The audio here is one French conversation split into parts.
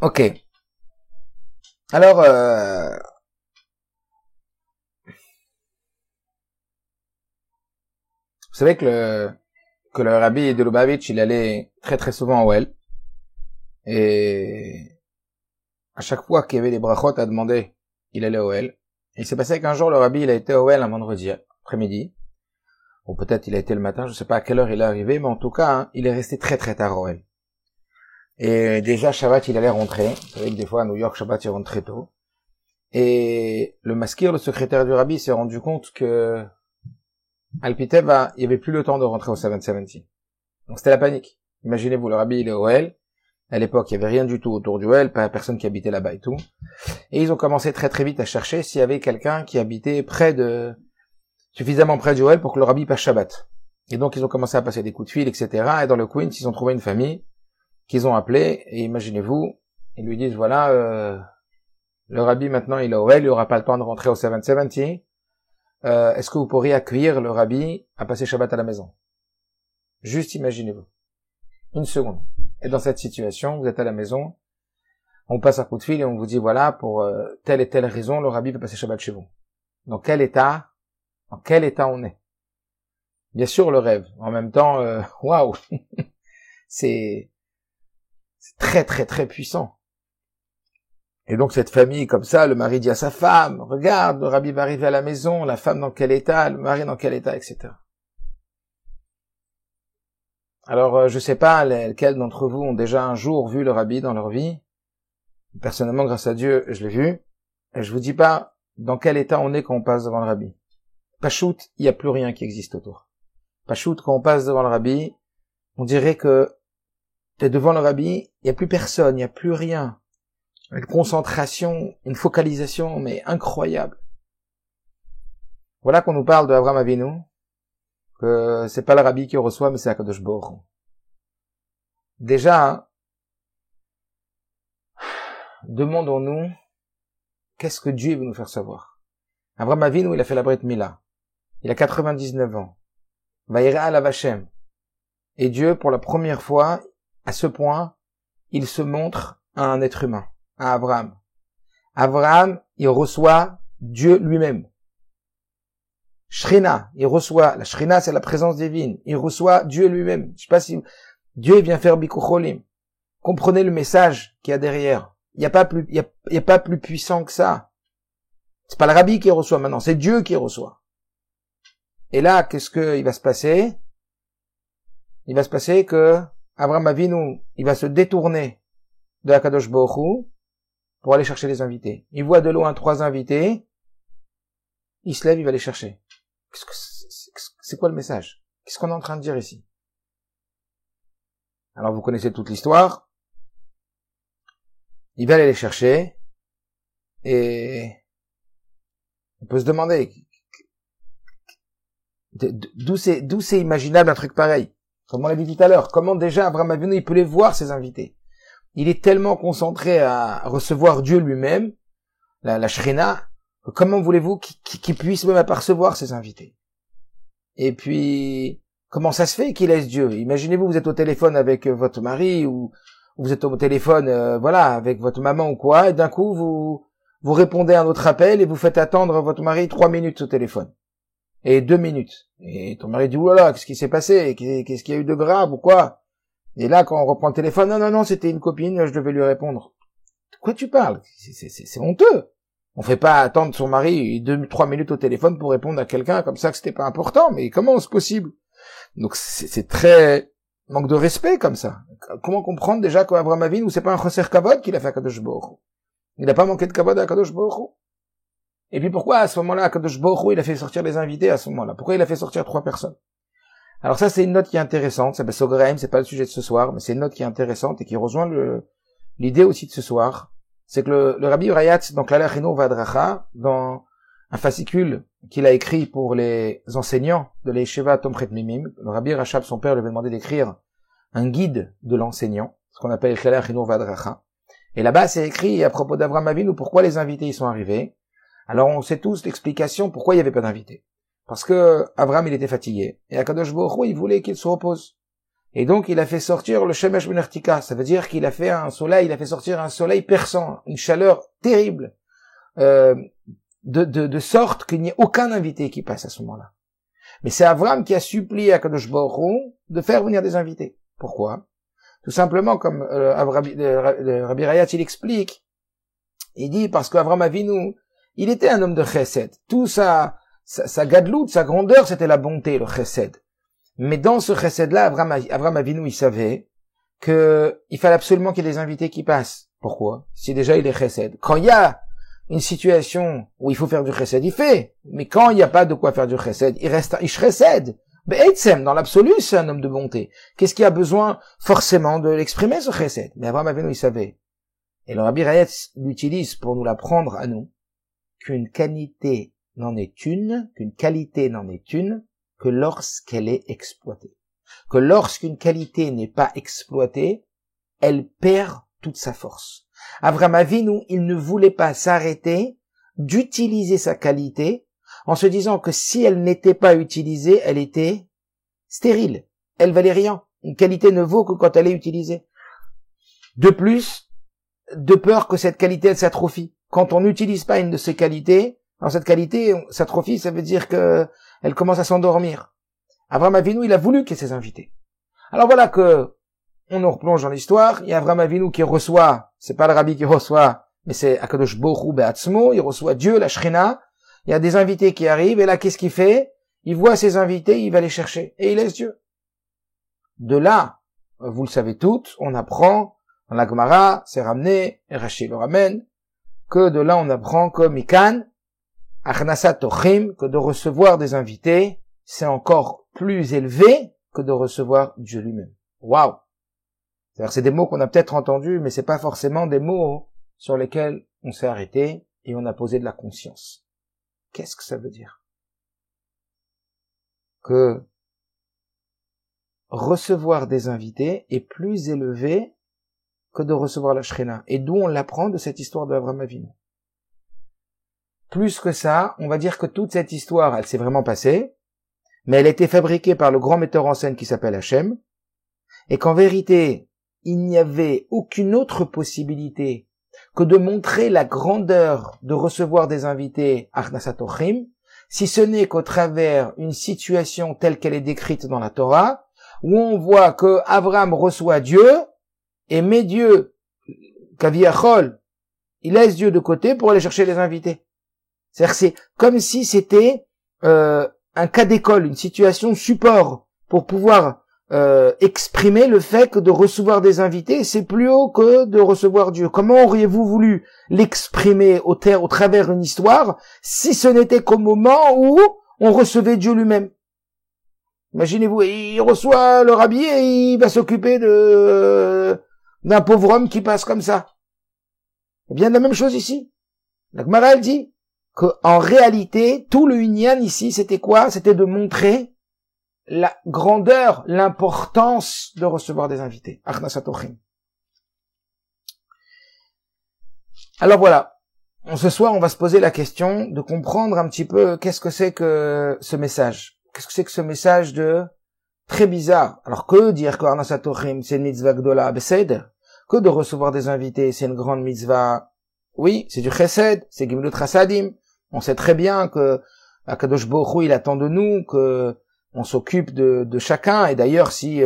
Ok. Alors, vous savez que le rabbi de Lubavitch, il allait très très souvent à Ohel. Et à chaque fois qu'il y avait des brachot à demander, il allait à Ohel. Et il s'est passé qu'un jour, le rabbi, il a été à Ohel un vendredi après-midi. Ou peut-être il a été le matin, je sais pas à quelle heure il est arrivé, mais en tout cas, hein, il est resté très très tard à Ohel. Et déjà, Shabbat, il allait rentrer. Vous savez que des fois, à New York, Shabbat, il rentre très tôt. Et le maskir, le secrétaire du rabbi, s'est rendu compte que Alpiteva, il y avait plus le temps de rentrer au 770. Donc c'était la panique. Imaginez-vous, le rabbi, il est au Ohel. À l'époque, il y avait rien du tout autour du Ohel, pas personne qui habitait là-bas et tout. Et ils ont commencé très très vite à chercher s'il y avait quelqu'un qui habitait suffisamment près du Ohel pour que le rabbi passe Shabbat. Et donc ils ont commencé à passer des coups de fil, etc. Et dans le Queens, ils ont trouvé une famille qu'ils ont appelée. Et imaginez-vous, ils lui disent, voilà, le rabbi maintenant il est au Ohel, il aura pas le temps de rentrer au 770. Est-ce que vous pourriez accueillir le rabbi à passer Shabbat à la maison? Juste imaginez-vous. Une seconde. Et dans cette situation, vous êtes à la maison, on passe un coup de fil et on vous dit, voilà, pour telle et telle raison, le rabbi peut passer Shabbat chez vous. Dans quel état on est? Bien sûr, le rêve. En même temps, waouh, c'est très très très puissant. Et donc cette famille comme ça, le mari dit à sa femme, regarde, le rabbi va arriver à la maison, la femme dans quel état, le mari dans quel état, etc. Alors, je sais pas lesquels d'entre vous ont déjà un jour vu le rabbi dans leur vie. Personnellement, grâce à Dieu, je l'ai vu. Et je vous dis pas dans quel état on est quand on passe devant le rabbi. Pachout, il n'y a plus rien qui existe autour. Pachout, quand on passe devant le rabbi, on dirait que t'es devant le rabbi, il n'y a plus personne, il n'y a plus rien. Une concentration, une focalisation, mais incroyable. Voilà qu'on nous parle de Avraham Avinu, que c'est pas le rabbi qui reçoit, mais c'est Akadosh Baruch Hu. Déjà, hein, demandons-nous, qu'est-ce que Dieu veut nous faire savoir? Avraham Avinu, il a fait la Brit Mila. Il a 99 ans. Vaïra alav Hashem. Et Dieu, pour la première fois, à ce point, il se montre à un être humain, à Abraham. Abraham, il reçoit Dieu lui-même. Shrina, il reçoit, la Shrina c'est la présence divine, il reçoit Dieu lui-même. Je sais pas si Dieu vient faire Bikucholim. Comprenez le message qu'il y a derrière. Il n'y a pas plus puissant que ça. C'est pas le rabbi qui reçoit maintenant, c'est Dieu qui reçoit. Et là, qu'est-ce qu'il va se passer? Il va se passer que Avraham Avinu, il va se détourner de Akadosh Baruch Hu pour aller chercher les invités. Il voit de loin 3 invités, il se lève, il va les chercher. C'est quoi le message? Qu'est-ce qu'on est en train de dire ici? Alors vous connaissez toute l'histoire. Il va aller les chercher et on peut se demander d'où c'est imaginable un truc pareil. Comme on l'a dit tout à l'heure, comment déjà Avraham Avinu il peut les voir ses invités? Il est tellement concentré à recevoir Dieu lui-même, la Shrina, comment voulez-vous qu'il puisse même apercevoir ses invités? Et puis, comment ça se fait qu'il laisse Dieu? Imaginez-vous, vous êtes au téléphone avec votre mari, ou vous êtes au téléphone, avec votre maman ou quoi, et d'un coup, vous répondez à un autre appel et vous faites attendre votre mari 3 minutes au téléphone. Et 2 minutes. Et ton mari dit, oulala, qu'est-ce qui s'est passé? Qu'est-ce qu'il y a eu de grave ou quoi? Et là, quand on reprend le téléphone, non, c'était une copine, je devais lui répondre. De quoi tu parles? C'est honteux. On fait pas attendre son mari 2-3 minutes au téléphone pour répondre à quelqu'un comme ça que c'était pas important, mais comment c'est possible? Donc c'est très manque de respect comme ça. Comment comprendre déjà qu'Avraham Avinu, c'est pas un chosser kavod qu'il a fait à Kadosh Baruch Hu? Il n'a pas manqué de kavod à Kadosh Baruch Hu. Et puis pourquoi à ce moment-là, Kadosh Baruch Hu, il a fait sortir les invités à ce moment-là? Pourquoi il a fait sortir 3 personnes? Alors ça, c'est une note qui est intéressante. C'est Sograhim, c'est pas le sujet de ce soir, mais c'est une note qui est intéressante et qui rejoint l'idée aussi de ce soir. C'est que le Rabbi Urayatz, donc la Chinour Vadracha, dans un fascicule qu'il a écrit pour les enseignants de l'Yeshiva Tomchet Mimim, le Rabbi Rachab, son père, lui avait demandé d'écrire un guide de l'enseignant, ce qu'on appelle la Chinour Vadracha. Et là-bas, c'est écrit à propos d'Avraham Avinu, pourquoi les invités y sont arrivés. Alors on sait tous l'explication pourquoi il n'y avait pas d'invités. Parce que Avraham, il était fatigué. Et Akadosh Baruch Hu, il voulait qu'il se repose. Et donc, il a fait sortir le Shemesh Ben Ertika. Ça veut dire qu'il a fait sortir un soleil perçant, une chaleur terrible, de sorte qu'il n'y ait aucun invité qui passe à ce moment-là. Mais c'est Avram qui a supplié à Kadosh Baruch Hu de faire venir des invités. Pourquoi? Tout simplement, comme Rabbi Rayat, il explique, il dit, parce qu'Avram Avinu, il était un homme de chesed. Tout sa gadlout, sa grandeur, c'était la bonté, le chesed. Mais dans ce chesed-là, Avram Avinu, il savait que il fallait absolument qu'il y ait des invités qui passent. Pourquoi? Si déjà il est chesed. Quand il y a une situation où il faut faire du chesed, il fait. Mais quand il n'y a pas de quoi faire du chesed, il reste ish chesed. Be'etzem, dans l'absolu, c'est un homme de bonté. Qu'est-ce qui a besoin forcément de l'exprimer, ce chesed? Mais Abraham Avinu, il savait. Et le Rabbi Rayat l'utilise pour nous l'apprendre à nous, qu'une qualité n'en est une que lorsqu'elle est exploitée. Que lorsqu'une qualité n'est pas exploitée, elle perd toute sa force. Abraham Avinu, il ne voulait pas s'arrêter d'utiliser sa qualité en se disant que si elle n'était pas utilisée, elle était stérile. Elle valait rien. Une qualité ne vaut que quand elle est utilisée. De plus, de peur que cette qualité, elle s'atrophie. Quand on n'utilise pas une de ces qualités, alors cette qualité s'atrophie, ça veut dire que elle commence à s'endormir. Abraham Avinu, il a voulu qu'il y ait ses invités. Alors voilà que on nous replonge dans l'histoire. Il y a Abraham Avinu qui reçoit, c'est pas le Rabbi qui reçoit, mais c'est Akadosh Baruch Hu Be'atzmo, il reçoit Dieu, la Shrina. Il y a des invités qui arrivent, et là, qu'est-ce qu'il fait? Il voit ses invités, il va les chercher, et il laisse Dieu. De là, vous le savez toutes, on apprend, dans la Gemara, c'est ramené, et Rashi le ramène, que de là, on apprend que Mikan, Achnasat Tochim, que de recevoir des invités, c'est encore plus élevé que de recevoir Dieu lui-même. Waouh! C'est-à-dire, c'est des mots qu'on a peut-être entendus, mais c'est pas forcément des mots sur lesquels on s'est arrêté, et on a posé de la conscience. Qu'est-ce que ça veut dire? Que recevoir des invités est plus élevé que de recevoir la Shrina. Et d'où on l'apprend de cette histoire d'Abraham Avinu. Plus que ça, on va dire que toute cette histoire, elle s'est vraiment passée, mais elle a été fabriquée par le grand metteur en scène qui s'appelle Hachem, et qu'en vérité, il n'y avait aucune autre possibilité que de montrer la grandeur de recevoir des invités Achnasat Tochim, si ce n'est qu'au travers une situation telle qu'elle est décrite dans la Torah, où on voit que Abraham reçoit Dieu, et met Dieu, Kaviachol, il laisse Dieu de côté pour aller chercher les invités. C'est-à-dire c'est comme si c'était un cas d'école, une situation support, pour pouvoir exprimer le fait que de recevoir des invités, c'est plus haut que de recevoir Dieu. Comment auriez-vous voulu l'exprimer au travers d'une histoire, si ce n'était qu'au moment où on recevait Dieu lui-même? Imaginez-vous, il reçoit le rabbi et il va s'occuper d'un pauvre homme qui passe comme ça. Eh bien, la même chose ici. La Gemara, elle dit qu'en réalité, tout le Inyan ici, c'était quoi? C'était de montrer la grandeur, l'importance de recevoir des invités. Achnasat Tochim. Alors voilà. Ce soir, on va se poser la question de comprendre un petit peu qu'est-ce que c'est que ce message. Qu'est-ce que c'est que ce message de très bizarre? Alors que dire que Achnasat Tochim, c'est une mitzvah gdola beseder? Que de recevoir des invités, c'est une grande mitzvah? Oui, c'est du chesed, c'est gimilut chasadim. On sait très bien que Akadosh Baruch Hu, il attend de nous que on s'occupe de chacun, et d'ailleurs si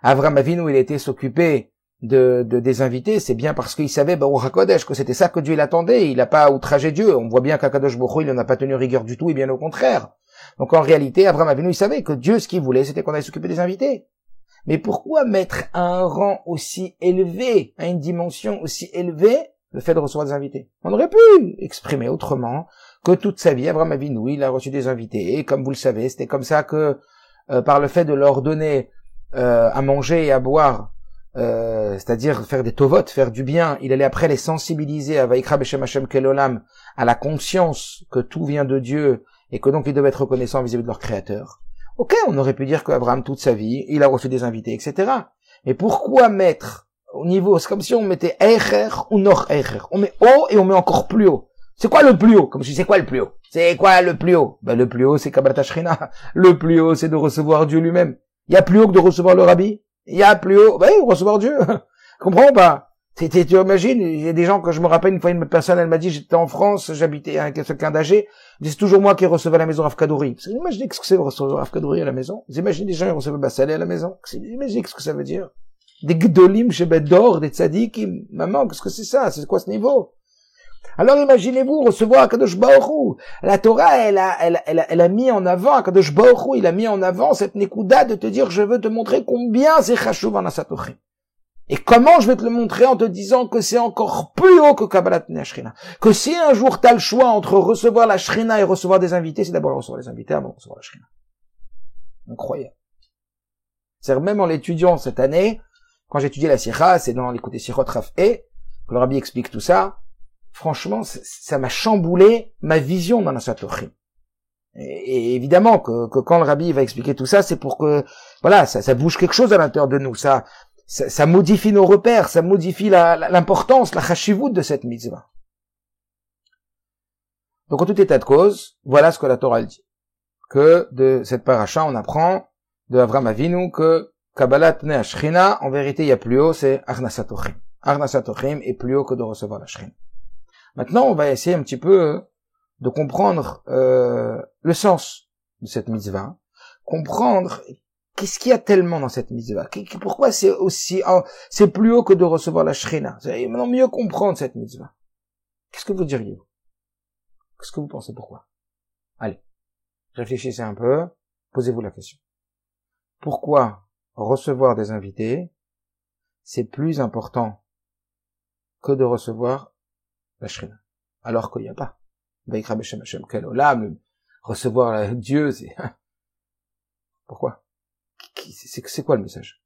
Avraham Avinu il était s'occuper des invités, c'est bien parce qu'il savait Baruch HaKodesh que c'était ça que Dieu il attendait. Il n'a pas outragé Dieu. On voit bien qu'Akadosh Baruch Hu il n'en a pas tenu rigueur du tout, et bien au contraire. Donc en réalité, Avraham Avinu il savait que Dieu ce qu'il voulait c'était qu'on allait s'occuper des invités. Mais pourquoi mettre à un rang aussi élevé, à une dimension aussi élevée, le fait de recevoir des invités? On aurait pu exprimer autrement que toute sa vie, Avraham Avinu il a reçu des invités, et comme vous le savez, c'était comme ça que par le fait de leur donner à manger et à boire, c'est-à-dire faire des tovot, faire du bien, il allait après les sensibiliser à Vaikra Beshem Hashem Kelolam, à la conscience que tout vient de Dieu et que donc ils devaient être reconnaissants vis-à-vis de leur Créateur. Ok, on aurait pu dire qu'Abraham toute sa vie, il a reçu des invités, etc. Mais pourquoi mettre au niveau, c'est comme si on mettait Eicher ou Noch Eicher. On met haut et on met encore plus haut. C'est quoi le plus haut? Comme si c'est quoi le plus haut? C'est quoi le plus haut? Ben, le plus haut, c'est Kabbalat Shrina. Le plus haut, c'est de recevoir Dieu lui-même. Il y a plus haut que de recevoir le rabbi? Il y a plus haut. Oui, recevoir Dieu. Comprends pas? Tu imagines, il y a des gens, que je me rappelle, une fois une personne, elle m'a dit, j'étais en France, j'habitais avec quelqu'un d'âgé, c'est toujours moi qui recevais à la maison Rav Kadouri. Vous imaginez ce que c'est recevoir Rav Kadouri à la maison? Vous imaginez des gens qui recevaient Bassalé à la maison? Vous imaginez ce que ça veut dire? Des Gdolim chez Bedor, des Tzadikim. Maman, qu'est-ce que c'est ça? C'est quoi ce niveau? Alors imaginez-vous recevoir Kadosh Baruch Hu. La Torah, elle a mis en avant, Kadosh Baruch Hu, il a mis en avant cette Nekuda de te dire, je veux te montrer combien c'est chashuv en Asatochim. Et comment je vais te le montrer en te disant que c'est encore plus haut que Kabbalat Shrina. Que si un jour tu as le choix entre recevoir la Shrina et recevoir des invités, c'est d'abord recevoir les invités avant de recevoir la Shrina. Incroyable. C'est-à-dire même en l'étudiant cette année, quand j'étudiais la Sikha, c'est dans l'écoute des Sikhot Raf E, que le Rabbi explique tout ça, franchement, ça m'a chamboulé ma vision dans la Satochim. Et évidemment que quand le Rabbi va expliquer tout ça, c'est pour que, voilà, ça bouge quelque chose à l'intérieur de nous, ça modifie nos repères, ça modifie l'importance, la chashivut de cette mitzvah. Donc en tout état de cause, voilà ce que la Torah dit. Que de cette paracha, on apprend de Avraham Avinu que Kabbalat Pnei Shrina, en vérité, il y a plus haut, c'est Arnasatochim. Arnasatochim est plus haut que de recevoir la Shrina. Maintenant, on va essayer un petit peu de comprendre le sens de cette mitzvah, comprendre qu'est-ce qu'il y a tellement dans cette mitzvah, pourquoi c'est aussi, c'est plus haut que de recevoir la Shrina. Maintenant, mieux comprendre cette mitzvah. Qu'est-ce que vous diriez? Qu'est-ce que vous pensez? Pourquoi? Allez, réfléchissez un peu, posez-vous la question. Pourquoi recevoir des invités, c'est plus important que de recevoir la Shrina, alors qu'il n'y a pas. Vaikra Beshem Hashem Kel Olam, recevoir Dieu, c'est... Pourquoi? C'est quoi le message?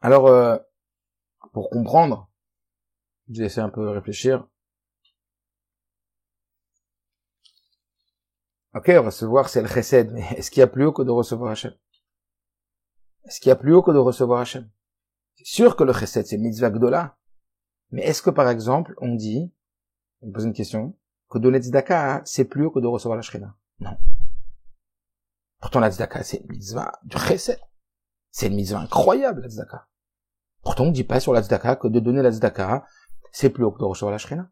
Alors, pour comprendre, je vais essayer un peu réfléchir. Ok, recevoir c'est le chesed, mais est-ce qu'il y a plus haut que de recevoir Hashem? Est-ce qu'il y a plus haut que de recevoir Hashem? C'est sûr que le chesed c'est mitzvah gdola, mais est-ce que par exemple on dit, on me pose une question, que donner tzedaka c'est plus haut que de recevoir la Shrina? Non. Pourtant la tzedaka c'est une mitzvah du chesed, c'est une mitzvah incroyable la tzedaka. Pourtant on dit pas sur la tzedaka que de donner la tzedaka c'est plus haut que de recevoir la Shrina.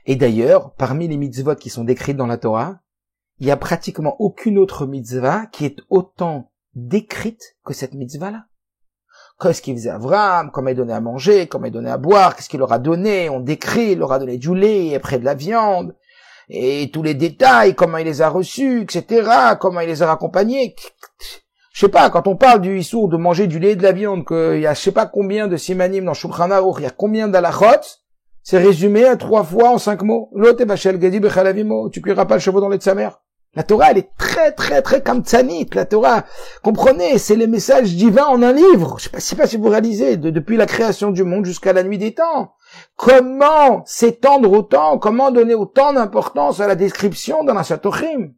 Et d'ailleurs, parmi les mitzvot qui sont décrites dans la Torah, il y a pratiquement aucune autre mitzvah qui est autant décrite que cette mitzvah-là. Qu'est-ce qu'il faisait Avraham, comment il donnait à manger, comment il donnait à boire, qu'est-ce qu'il leur a donné, on décrit, il leur a donné du lait et après de la viande, et tous les détails, comment il les a reçus, etc., comment il les a accompagnés. Je sais pas, quand on parle du issour de manger du lait et de la viande, qu'il y a je sais pas combien de simanim dans Shulchan Aruch, il y a combien d'halachot, c'est résumé à 3 fois en 5 mots. L'autre, tu cuiras pas le cheveu dans le lait de sa mère. La Torah, elle est très, très, très kamtsanit. La Torah, comprenez, c'est les messages divins en un livre. Je sais pas si vous réalisez, depuis la création du monde jusqu'à la nuit des temps. Comment s'étendre autant, comment donner autant d'importance à la description dans la Satochim?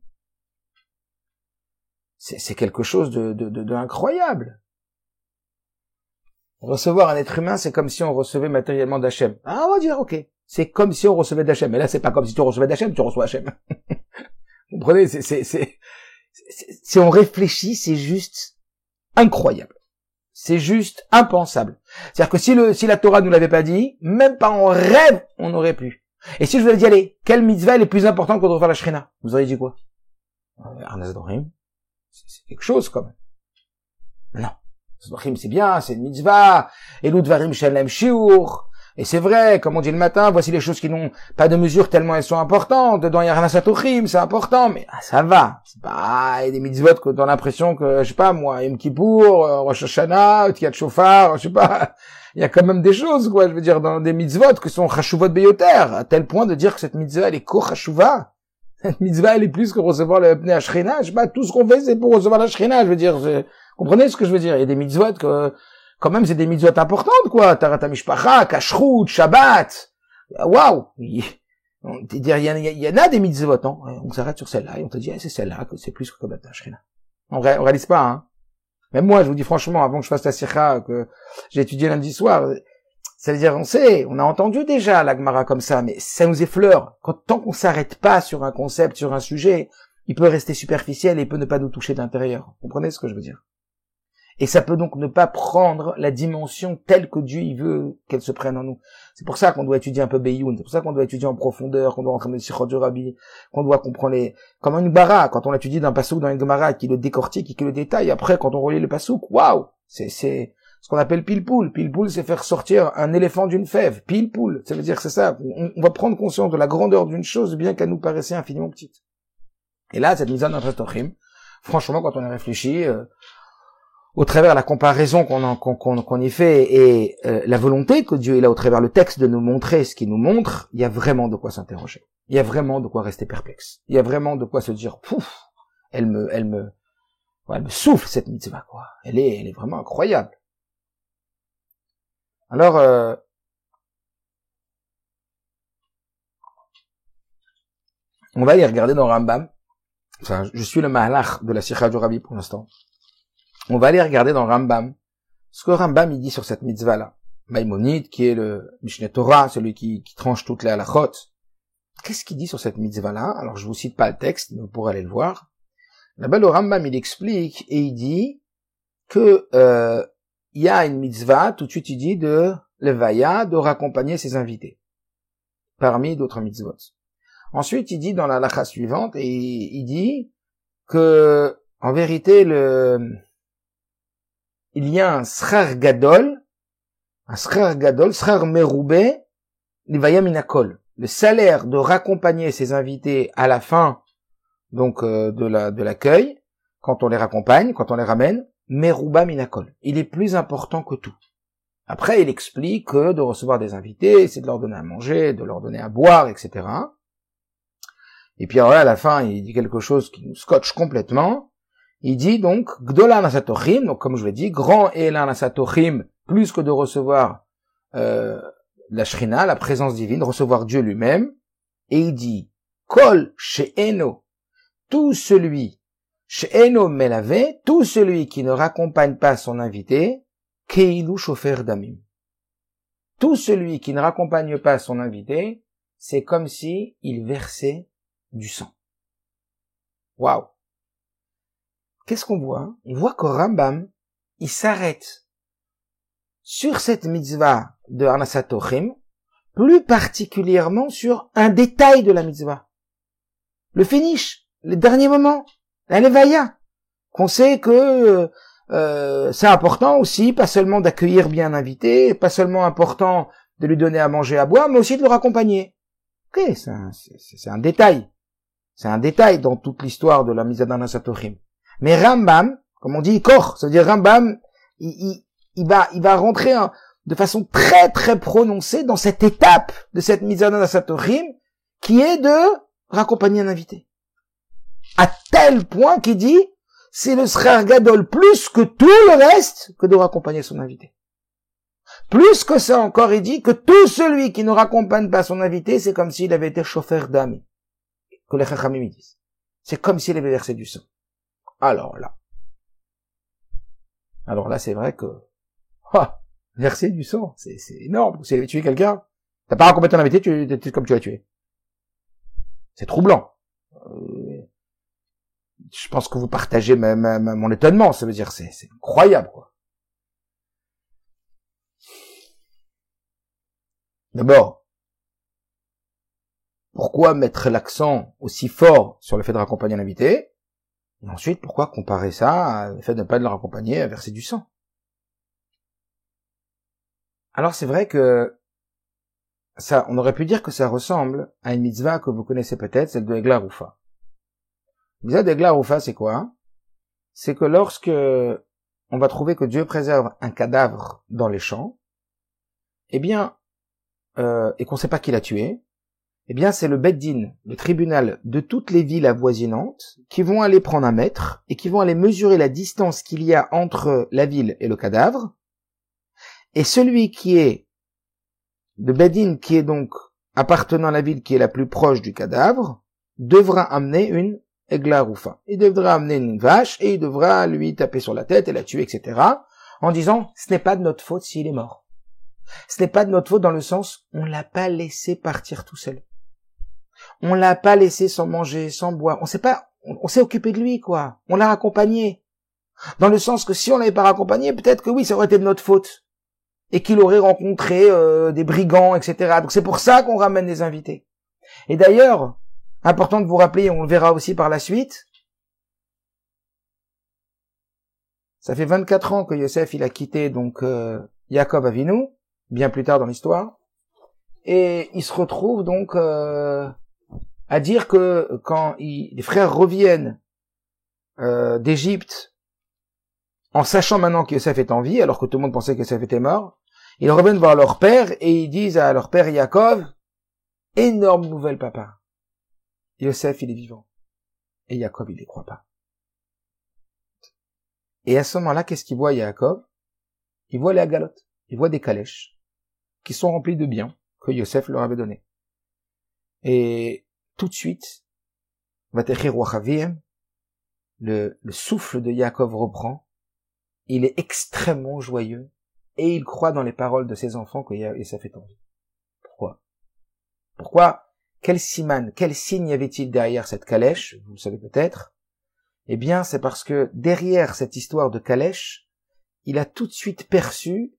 C'est quelque chose de incroyable. Recevoir un être humain, c'est comme si on recevait matériellement d'Hachem. Ah, on va dire, ok. C'est comme si on recevait d'Hachem. Mais là, c'est pas comme si tu recevais d'Hachem, tu reçois Hachem. Vous comprenez? Si on réfléchit, c'est juste incroyable. C'est juste impensable. C'est-à-dire que si la Torah nous l'avait pas dit, même pas en rêve, on aurait pu. Et si je vous avais dit, allez, quelle mitzvah est le plus importante que de refaire la Shrina? Vous auriez dit quoi? Arnas Dorim. C'est quelque chose, quand même. Non. C'est bien, c'est une mitzvah, et l'udvarim shalem shiur, et c'est vrai, comme on dit le matin, voici les choses qui n'ont pas de mesure tellement elles sont importantes, dedans il y a Arnasatochim, c'est important, mais ça va, c'est pas, il y a des mitzvot que t'as l'impression que, je sais pas moi, Yom Kippour, Rosh Hashanah, Tiyat Shofar, je sais pas, il y a quand même des choses, quoi, je veux dire, dans des mitzvot qui sont chashuvot beyoter, à tel point de dire que cette mitzvah elle est ko-chashuva. Cette mitzvah elle est plus que recevoir le Pnei Shrina, je sais pas, tout ce qu'on fait c'est pour recevoir la Shrina, je veux dire, comprenez ce que je veux dire? Il y a des mitzvot que, quand même, c'est des mitzvot importantes, quoi. Tarat mishpacha, kashrut, Shabbat. Waouh! Il y en a des mitzvot, non? On s'arrête sur celle-là et on te dit, c'est celle-là que c'est plus que Kabbalat Shrina. On réalise pas, hein. Même moi, je vous dis franchement, avant que je fasse la sikha, que j'ai étudié lundi soir, C'est-à-dire, on a entendu déjà la Gemara comme ça, mais ça nous effleure. Tant qu'on s'arrête pas sur un concept, sur un sujet, il peut rester superficiel et il peut ne pas nous toucher d'intérieur. Vous comprenez ce que je veux dire? Et ça peut donc ne pas prendre la dimension telle que Dieu il veut qu'elle se prenne en nous. C'est pour ça qu'on doit étudier un peu Beyoun, c'est pour ça qu'on doit étudier en profondeur, qu'on doit rentrer dans les Sichot du Rabbi, qu'on doit comprendre comme une bara, quand on étudie d'un pasouk dans une Gemara qui le décortique et qui le détaille, après quand on relit le pasouk, waouh, c'est ce qu'on appelle pile-poule. Pile-poule, c'est faire sortir un éléphant d'une fève. Pile-poule, ça veut dire que c'est ça. On va prendre conscience de la grandeur d'une chose, bien qu'elle nous paraissait infiniment petite. Et là, cette mise en œuvre, franchement, quand on y réfléchit, au travers la comparaison qu'on y fait et la volonté que Dieu est là au travers le texte de nous montrer ce qu'il nous montre, il y a vraiment de quoi s'interroger. Il y a vraiment de quoi rester perplexe. Il y a vraiment de quoi se dire, pouf, elle me souffle cette mitzvah, quoi. Elle est vraiment incroyable. Alors, on va aller regarder dans Rambam. Enfin, je suis le mahalach de la Sicha du Rabbi pour l'instant. On va aller regarder dans Rambam ce que Rambam il dit sur cette mitzvah-là. Maïmonide, qui est le Mishneh Torah, celui qui tranche toutes les halachot. Qu'est-ce qu'il dit sur cette mitzvah-là? Alors, je vous cite pas le texte, mais vous pourrez aller le voir. Là-bas, le Rambam, il explique et il dit que il y a une mitzvah, tout de suite il dit de levaya, de raccompagner ses invités, parmi d'autres mitzvot. Ensuite, il dit dans la halakha suivante, et il dit que, en vérité, il y a un schar gadol, schar meroubé, levaya minakol. Le salaire de raccompagner ses invités à la fin, donc, de l'accueil, quand on les raccompagne, quand on les ramène, merouba minakol. Il est plus important que tout. Après, il explique que de recevoir des invités, c'est de leur donner à manger, de leur donner à boire, etc. Et puis alors là, à la fin, il dit quelque chose qui nous scotche complètement. Il dit donc, Gdola Nasatochim, donc comme je l'ai dit, grand est la Nasatochim, plus que de recevoir la Shrina, la présence divine, recevoir Dieu lui-même. Et il dit, Kol she'eno, tout celui, she'eno melave, tout celui qui ne raccompagne pas son invité, keilu shofer damim. Tout celui qui ne raccompagne pas son invité, c'est comme si il versait du sang. Waouh! Qu'est-ce qu'on voit? On voit que Rambam, il s'arrête sur cette mitzvah de Anasatochim, plus particulièrement sur un détail de la mitzvah. Le finish, le dernier moment, la levaya, qu'on sait que c'est important aussi, pas seulement d'accueillir bien un invité, pas seulement important de lui donner à manger, à boire, mais aussi de le raccompagner. Ok, c'est un détail. C'est un détail dans toute l'histoire de la Mizan Satorim. Mais Rambam, comme on dit, Kor, ça veut dire Rambam, il va rentrer de façon très très prononcée dans cette étape de cette Mizan Satorim, qui est de raccompagner un invité. À tel point qu'il dit, c'est le Schar Gadol plus que tout le reste que de raccompagner son invité. Plus que ça encore, il dit que tout celui qui ne raccompagne pas son invité, c'est comme s'il avait été chauffeur d'âme. Que les Chachamim disent. C'est comme s'il avait versé du sang. Alors là, c'est vrai que, verser du sang, c'est énorme. Si tu tué quelqu'un, t'as pas raccompagné ton invité, tu comme tu l'as tué. C'est troublant. Je pense que vous partagez mon étonnement, ça veut dire c'est incroyable, quoi. D'abord, pourquoi mettre l'accent aussi fort sur le fait de raccompagner l'invité? Et ensuite, pourquoi comparer ça au fait de ne pas le raccompagner à verser du sang? Alors c'est vrai que ça, on aurait pu dire que ça ressemble à une mitzvah que vous connaissez peut-être, celle de Egla Rufa. La mitzvah d'Egla Rufa, c'est quoi? C'est que lorsque on va trouver que Dieu préserve un cadavre dans les champs, eh bien, et qu'on ne sait pas qui l'a tué, eh bien, c'est le Beit Din, le tribunal de toutes les villes avoisinantes, qui vont aller prendre un mètre et qui vont aller mesurer la distance qu'il y a entre la ville et le cadavre. Et celui qui est, le Beit Din qui est donc appartenant à la ville qui est la plus proche du cadavre, devra amener une Egla Rufa. Il devra amener une vache et il devra lui taper sur la tête et la tuer, etc. en disant, ce n'est pas de notre faute s'il est mort. Ce n'est pas de notre faute dans le sens, on l'a pas laissé partir tout seul. On l'a pas laissé sans manger, sans boire. On s'est occupé de lui, quoi. On l'a raccompagné. Dans le sens que si on l'avait pas raccompagné, peut-être que oui, ça aurait été de notre faute. Et qu'il aurait rencontré des brigands, etc. Donc c'est pour ça qu'on ramène des invités. Et d'ailleurs, important de vous rappeler, on le verra aussi par la suite, ça fait 24 ans que Yosef il a quitté donc Yaakov Avinu, bien plus tard dans l'histoire, et il se retrouve donc à dire que quand les frères reviennent d'Égypte, en sachant maintenant que Yosef est en vie, alors que tout le monde pensait que Yosef était mort, ils reviennent voir leur père et ils disent à leur père Yaakov, énorme nouvelle papa, Yosef il est vivant, et Yaakov il les croit pas. Et à ce moment-là, qu'est-ce qu'il voit Yaakov? Il voit les agalotes, il voit des calèches qui sont remplies de biens que Yosef leur avait donnés. Et tout de suite, le souffle de Yaakov reprend, il est extrêmement joyeux et il croit dans les paroles de ses enfants que Yosef est en vie. Pourquoi? Quel siman, quel signe y avait-il derrière cette calèche? Vous le savez peut-être. Eh bien, c'est parce que derrière cette histoire de calèche, il a tout de suite perçu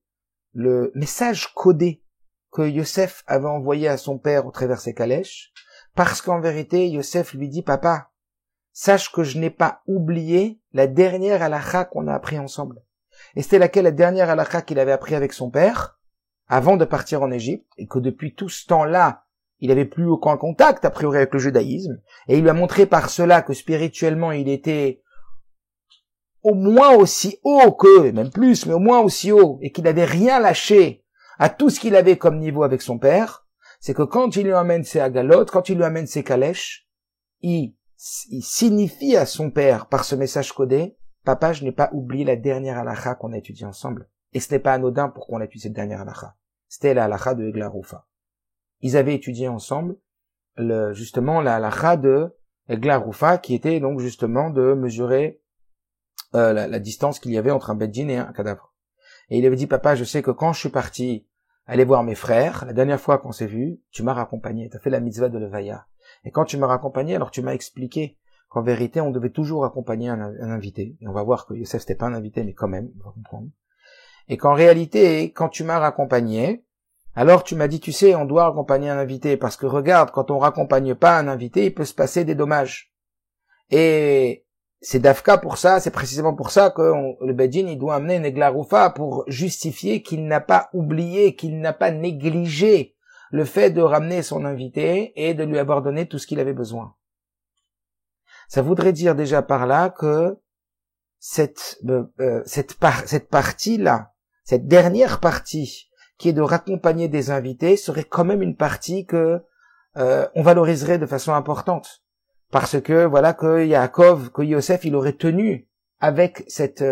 le message codé que Yosef avait envoyé à son père au travers ses calèches, parce qu'en vérité, Yosef lui dit, papa, sache que je n'ai pas oublié la dernière halakha qu'on a appris ensemble. Et c'était laquelle? La dernière halakha qu'il avait appris avec son père, avant de partir en Égypte, et que depuis tout ce temps-là, il avait plus aucun contact, a priori, avec le judaïsme, et il lui a montré par cela que spirituellement, il était au moins aussi haut que, même plus, mais au moins aussi haut, et qu'il n'avait rien lâché à tout ce qu'il avait comme niveau avec son père, c'est que quand il lui amène ses agalotes, quand il lui amène ses calèches, il signifie à son père, par ce message codé, papa, je n'ai pas oublié la dernière halakha qu'on a étudiée ensemble. Et ce n'est pas anodin pour qu'on ait étudié cette dernière halakha. C'était la halakha de Egla Roufa. Ils avaient étudié ensemble, justement, la halakha de Egla Roufa, qui était donc justement de mesurer la distance qu'il y avait entre un beddin et un cadavre. Et il avait dit, papa, je sais que quand je suis parti aller voir mes frères, la dernière fois qu'on s'est vu, tu m'as raccompagné, tu as fait la mitzvah de levaya. Et quand tu m'as raccompagné, alors tu m'as expliqué qu'en vérité, on devait toujours accompagner un invité. Et on va voir que Yosef, c'était pas un invité, mais quand même, on va comprendre. Et qu'en réalité, quand tu m'as raccompagné, alors tu m'as dit, tu sais, on doit accompagner un invité, parce que regarde, quand on raccompagne pas un invité, il peut se passer des dommages. Et c'est d'Afka pour ça, c'est précisément pour ça que le Beddin, il doit amener une Egla Roufa pour justifier qu'il n'a pas oublié, qu'il n'a pas négligé le fait de ramener son invité et de lui avoir donné tout ce qu'il avait besoin. Ça voudrait dire déjà par là que cette partie-là, cette dernière partie qui est de raccompagner des invités serait quand même une partie que on valoriserait de façon importante. Parce que voilà que Yaakov, que Yosef, il aurait tenu avec cette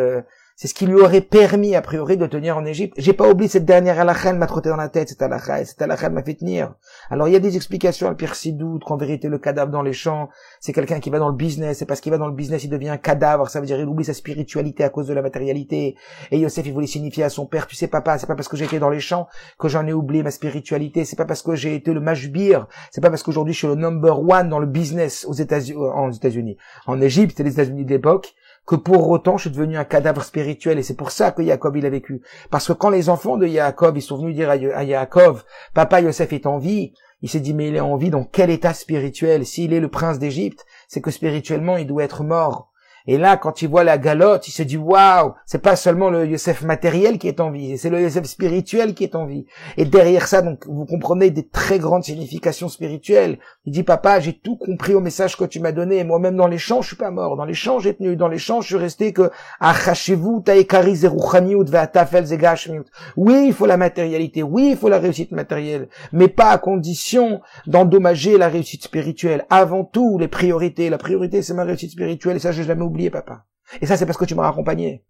c'est ce qui lui aurait permis a priori de tenir en Égypte. J'ai pas oublié cette dernière halakha, elle m'a trotté dans la tête cette halakha, et cette halakha elle m'a fait tenir. Alors il y a des explications à Pierre Sidoud qu'en vérité le cadavre dans les champs, c'est quelqu'un qui va dans le business, et parce qu'il va dans le business il devient un cadavre, ça veut dire il oublie sa spiritualité à cause de la matérialité. Et Yosef il voulait signifier à son père, tu sais papa, c'est pas parce que j'ai été dans les champs que j'en ai oublié ma spiritualité, c'est pas parce que j'ai été le mashbir, c'est pas parce qu'aujourd'hui je suis le number one dans le business aux États-Unis, en Égypte et les États-Unis de l'époque, que pour autant je suis devenu un cadavre spirituel. Et c'est pour ça que Yaakov il a vécu. Parce que quand les enfants de Yaakov ils sont venus dire à Yaakov, papa Yosef est en vie, il s'est dit mais il est en vie dans quel état spirituel? S'il est le prince d'Égypte, c'est que spirituellement il doit être mort. Et là, quand il voit la galotte, il se dit waouh, c'est pas seulement le Yosef matériel qui est en vie, c'est le Yosef spirituel qui est en vie. Et derrière ça, donc, vous comprenez des très grandes significations spirituelles. Il dit papa, j'ai tout compris au message que tu m'as donné. Et moi-même dans les champs, je suis pas mort. Dans les champs, j'ai tenu. Dans les champs, je suis resté que achashevu taekari zeruchaniut ve'atafel zegashmiut. Oui, il faut la matérialité. Oui, il faut la réussite matérielle, mais pas à condition d'endommager la réussite spirituelle. Avant tout, les priorités. La priorité, c'est ma réussite spirituelle. Et ça, je l'ai jamais oublié, papa. Et ça, c'est parce que tu m'as raccompagné.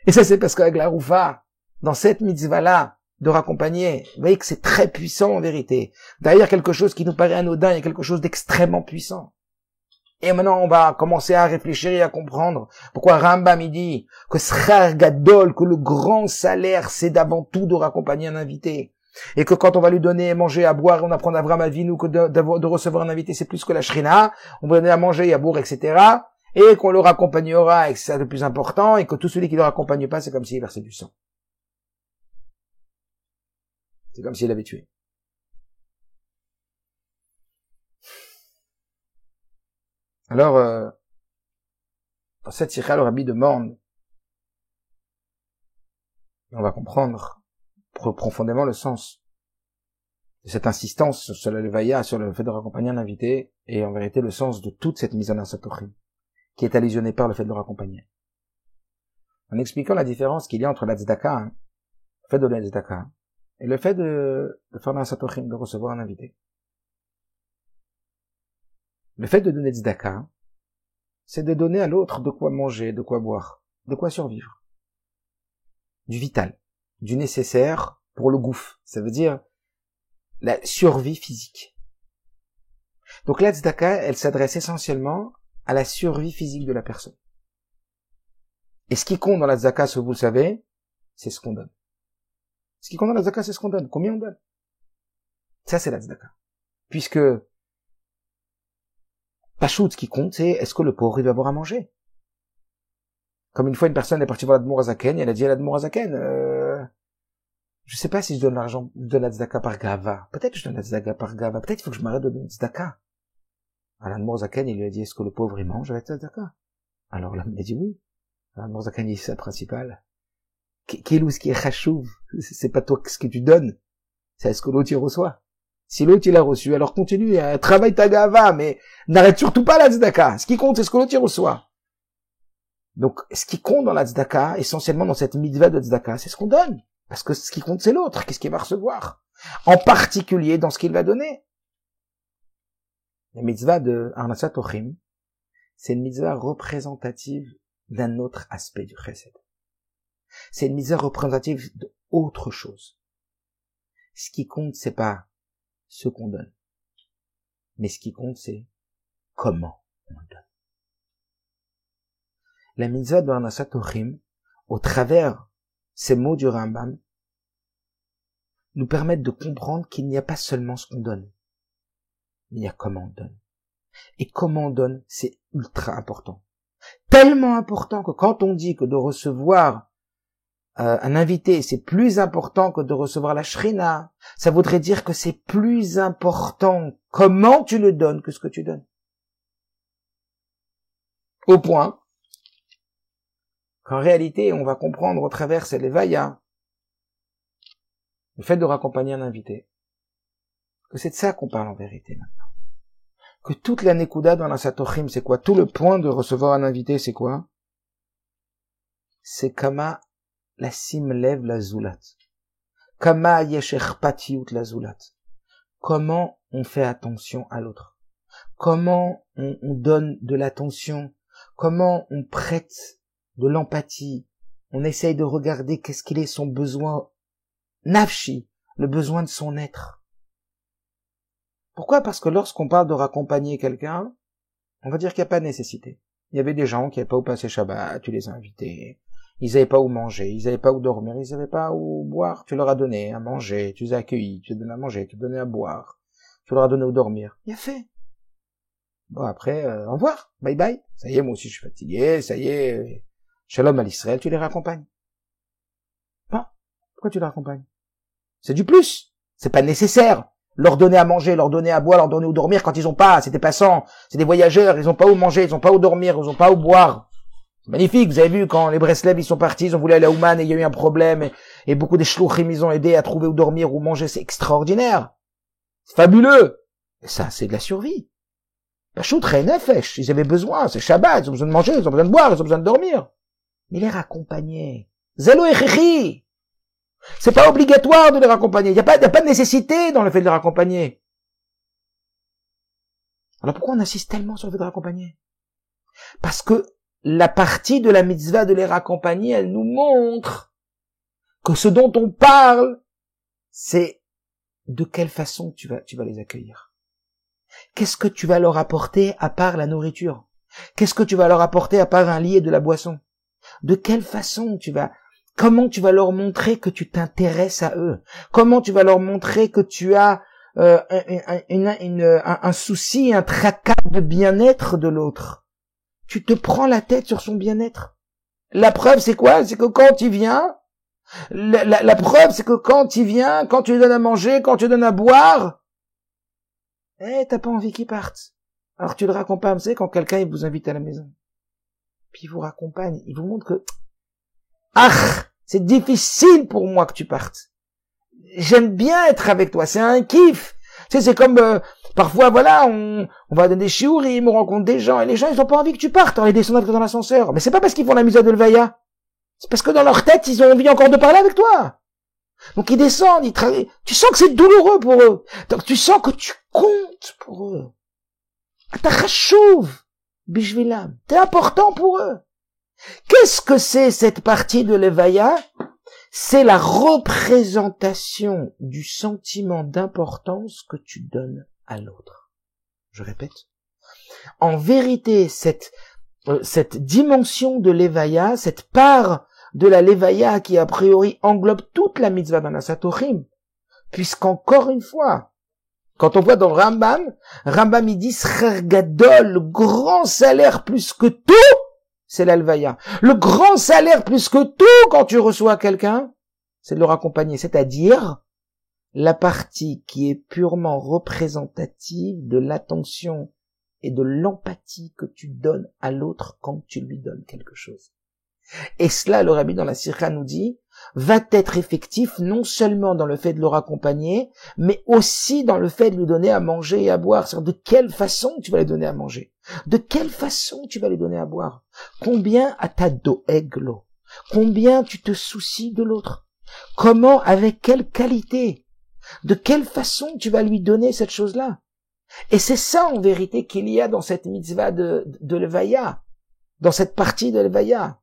Et ça, c'est parce qu'avec la Roufa, dans cette mitzvah-là, de raccompagner, vous voyez que c'est très puissant en vérité. Derrière quelque chose qui nous paraît anodin, il y a quelque chose d'extrêmement puissant. Et maintenant, on va commencer à réfléchir et à comprendre pourquoi Rambam il dit que Schar Gadol, que le grand salaire, c'est d'avant tout de raccompagner un invité. Et que quand on va lui donner à manger, à boire, on apprend d'Avram Avinu que de recevoir un invité, c'est plus que la Shrina. On va donner à manger, à boire, etc. Et qu'on le raccompagnera, et que c'est ça le plus important, et que tout celui qui ne le raccompagne pas, c'est comme s'il versait du sang. C'est comme s'il l'avait tué. Alors, dans cette sikha, le Rabbi demande, on va comprendre profondément le sens de cette insistance sur la levaya, sur le fait de raccompagner un invité, et en vérité le sens de toute cette mise en asatochim, qui est allusionnée par le fait de le raccompagner. En expliquant la différence qu'il y a entre la tzedaka, le fait de donner la tzedaka, et le fait de faire l'asatochim, de recevoir un invité. Le fait de donner tzedaka, c'est de donner à l'autre de quoi manger, de quoi boire, de quoi survivre. Du vital, du nécessaire pour le gouffre. Ça veut dire la survie physique. Donc la tzedaka, elle s'adresse essentiellement à la survie physique de la personne. Et ce qui compte dans la tzedaka, ce que vous le savez, c'est ce qu'on donne. Ce qui compte dans la tzedaka, c'est ce qu'on donne. Combien on donne? Ça, c'est la tzedaka. Puisque Pachout, ce qui compte, c'est est-ce que le pauvre, il va avoir à manger? Comme une fois, une personne est partie voir l'Admour Azaken, et elle a dit à l'Admour Azaken, je sais pas si je donne l'argent, je donne la tzedaka par gava. Peut-être que je donne la tzedaka par gava. Peut-être qu'il faut que je m'arrête de donner tzedaka. Alors l'Admour Azaken, il lui a dit, est-ce que le pauvre, il mange avec la tzedaka? Alors l'homme a dit oui. L'Admour Azaken dit, c'est la principale. Quel ce qui est chachouv? C'est pas toi ce que tu donnes. C'est ce que l'autre, il reçoit. Si l'autre, il a reçu, alors continue, travaille ta gava, mais n'arrête surtout pas la tzedaka. Ce qui compte, c'est ce que l'autre, il reçoit. Donc, ce qui compte dans la tzedaka, essentiellement dans cette mitzvah de tzedaka, c'est ce qu'on donne. Parce que ce qui compte, c'est l'autre. Qu'est-ce qu'il va recevoir? En particulier dans ce qu'il va donner. La mitzvah de Arnasat Ochim, c'est une mitzvah représentative d'un autre aspect du chesed. C'est une mitzvah représentative d'autre chose. Ce qui compte, c'est pas ce qu'on donne. Mais ce qui compte, c'est comment on donne. La mitzvah de Arnasat Ochim, au travers ces mots du Rambam, nous permettent de comprendre qu'il n'y a pas seulement ce qu'on donne, mais il y a comment on donne. Et comment on donne, c'est ultra important. Tellement important que quand on dit que de recevoir un invité, c'est plus important que de recevoir la shrina, ça voudrait dire que c'est plus important comment tu le donnes que ce que tu donnes. Au point qu'en réalité, on va comprendre au travers ces levaya, le fait de raccompagner un invité, que c'est de ça qu'on parle en vérité maintenant. Que toute la nekuda dans la satochim, c'est quoi? Tout le point de recevoir un invité, c'est quoi? C'est kama la sim lève la zoulat. Kama yesher patiout la zoulat. Comment on fait attention à l'autre? Comment on donne de l'attention? Comment on prête de l'empathie? On essaye de regarder qu'est-ce qu'il est son besoin nafshi, le besoin de son être. Pourquoi? Parce que lorsqu'on parle de raccompagner quelqu'un, on va dire qu'il n'y a pas de nécessité. Il y avait des gens qui n'avaient pas où passer Shabbat, tu les as invités. Ils n'avaient pas où manger, ils n'avaient pas où dormir, ils n'avaient pas où boire. Tu leur as donné à manger, tu les as accueillis, tu les as donné à manger, tu les as donné à boire. Tu leur as donné où dormir. Il a fait. Bon, après, au revoir, bye bye. Ça y est, moi aussi je suis fatigué, ça y est. Shalom à l'Israël, tu les raccompagnes. Non. Pourquoi tu les raccompagnes? C'est du plus. C'est pas nécessaire. Leur donner à manger, leur donner à boire, leur donner où dormir quand ils ont pas, c'est des passants, c'est des voyageurs, ils ont pas où manger, ils ont pas où dormir, ils ont pas où boire. C'est magnifique, vous avez vu, quand les Breslev, ils sont partis, ils ont voulu aller à Ouman et il y a eu un problème, et beaucoup des shlouchim, ils ont aidé à trouver où dormir, où manger, c'est extraordinaire. C'est fabuleux. Et ça, c'est de la survie. La choutre nefesh, ils avaient besoin, c'est Shabbat, ils ont besoin de manger, ils ont besoin de boire, ils ont besoin de dormir. Mais les raccompagner. Zelo echichi. C'est pas obligatoire de les raccompagner. Il n'y a pas de nécessité dans le fait de les raccompagner. Alors pourquoi on insiste tellement sur le fait de raccompagner? Parce que la partie de la mitzvah de les raccompagner, elle nous montre que ce dont on parle, c'est de quelle façon tu vas les accueillir. Qu'est-ce que tu vas leur apporter à part la nourriture? Qu'est-ce que tu vas leur apporter à part un lit et de la boisson? De quelle façon comment tu vas leur montrer que tu t'intéresses à eux? Comment tu vas leur montrer que tu as un souci, un tracas de bien-être de l'autre? Tu te prends la tête sur son bien-être. La preuve, c'est quoi? C'est que quand il vient, la preuve, c'est que quand il vient, quand tu lui donnes à manger, quand tu lui donnes à boire, t'as pas envie qu'il parte. Alors tu le raccompagnes, c'est quand quelqu'un il vous invite à la maison. Puis il vous raccompagne, il vous montre que c'est difficile pour moi que tu partes. J'aime bien être avec toi, c'est un kiff. Tu sais, c'est comme parfois voilà, on va dans des shiurim, on rencontre des gens et les gens ils ont pas envie que tu partes, on les descend dans l'ascenseur. Mais c'est pas parce qu'ils font la mitzvah de levaya. C'est parce que dans leur tête, ils ont envie encore de parler avec toi. Donc ils descendent, ils travaillent. Tu sens que c'est douloureux pour eux. Donc tu sens que tu comptes pour eux. T'as chachouv, bishvilam. T'es important pour eux. Qu'est-ce que c'est cette partie de l'Evaya? C'est la représentation du sentiment d'importance que tu donnes à l'autre. Je répète. En vérité, cette dimension de l'Evaya, cette part de la Levaya qui a priori englobe toute la mitzvah dans la Satorim, puisqu'encore une fois, quand on voit dans Rambam il dit Srer Gadol, le grand salaire plus que tout, c'est la Levaya. Le grand salaire plus que tout quand tu reçois quelqu'un, c'est de le raccompagner, c'est-à-dire la partie qui est purement représentative de l'attention et de l'empathie que tu donnes à l'autre quand tu lui donnes quelque chose. Et cela, le Rabbi dans la Sircha nous dit, va être effectif non seulement dans le fait de le raccompagner, mais aussi dans le fait de lui donner à manger et à boire. C'est-à-dire de quelle façon tu vas lui donner à manger? De quelle façon tu vas lui donner à boire? Combien à ta doeglo? Combien tu te soucies de l'autre? Comment, avec quelle qualité? De quelle façon tu vas lui donner cette chose-là? Et c'est ça, en vérité, qu'il y a dans cette mitzvah de l'Evaya, dans cette partie de l'Evaya.